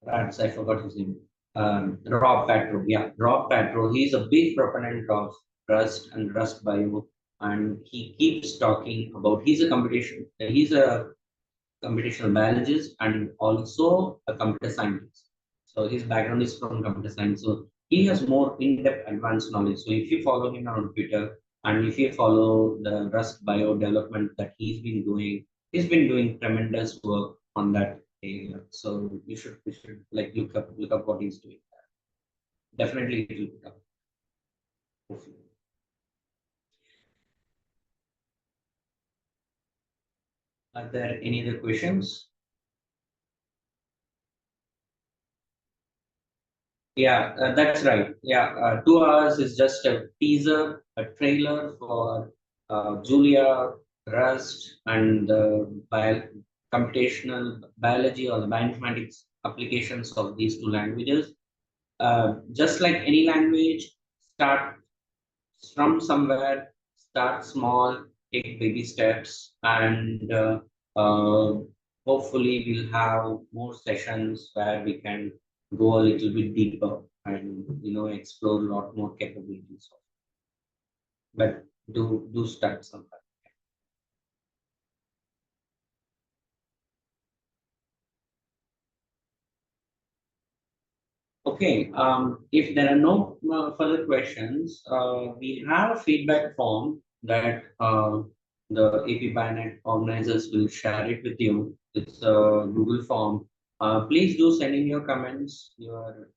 rats, I forgot his name. Rob Patro. Yeah, Rob Patro. He's a big proponent of Rust and Rust Bio, and he keeps talking about. He's a computational biologist and also a computer scientist. So his background is from computer science. So he has more in-depth advanced knowledge. So if you follow him on Twitter and if you follow the Rust Bio development that he's been doing tremendous work on that area. So you should like look up what he's doing. Definitely it will pick up. Are there any other questions? Yeah, that's right. Yeah, 2 hours is just a teaser, a trailer for Julia, Rust, and the computational biology or the bioinformatics applications of these two languages. Just like any language, start from somewhere, start small, take baby steps, and hopefully we'll have more sessions where we can go a little bit deeper and explore a lot more capabilities. But do start sometime. Okay, if there are no further questions, we have a feedback form that the AP Bionet organizers will share it with you. It's a Google form. Please do send in your comments, your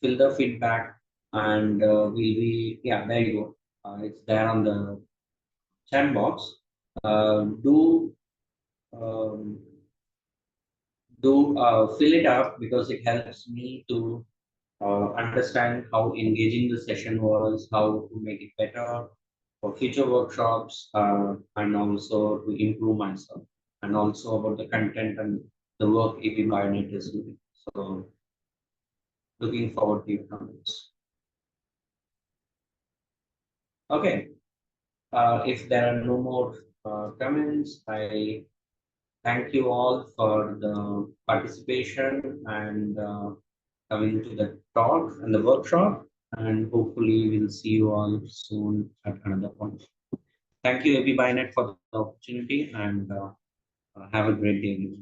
fill the feedback, and yeah, there you go. It's there on the chat box. Do um, fill it up because it helps me to understand how engaging the session was, how to make it better for future workshops, and also to improve myself, and also about the content and the work AP Bionet is doing. So, looking forward to your comments. Okay, if there are no more comments, I thank you all for the participation and coming to the talk and the workshop, and hopefully we'll see you all soon at another point. Thank you, AB Bionet, for the opportunity, and have a great day.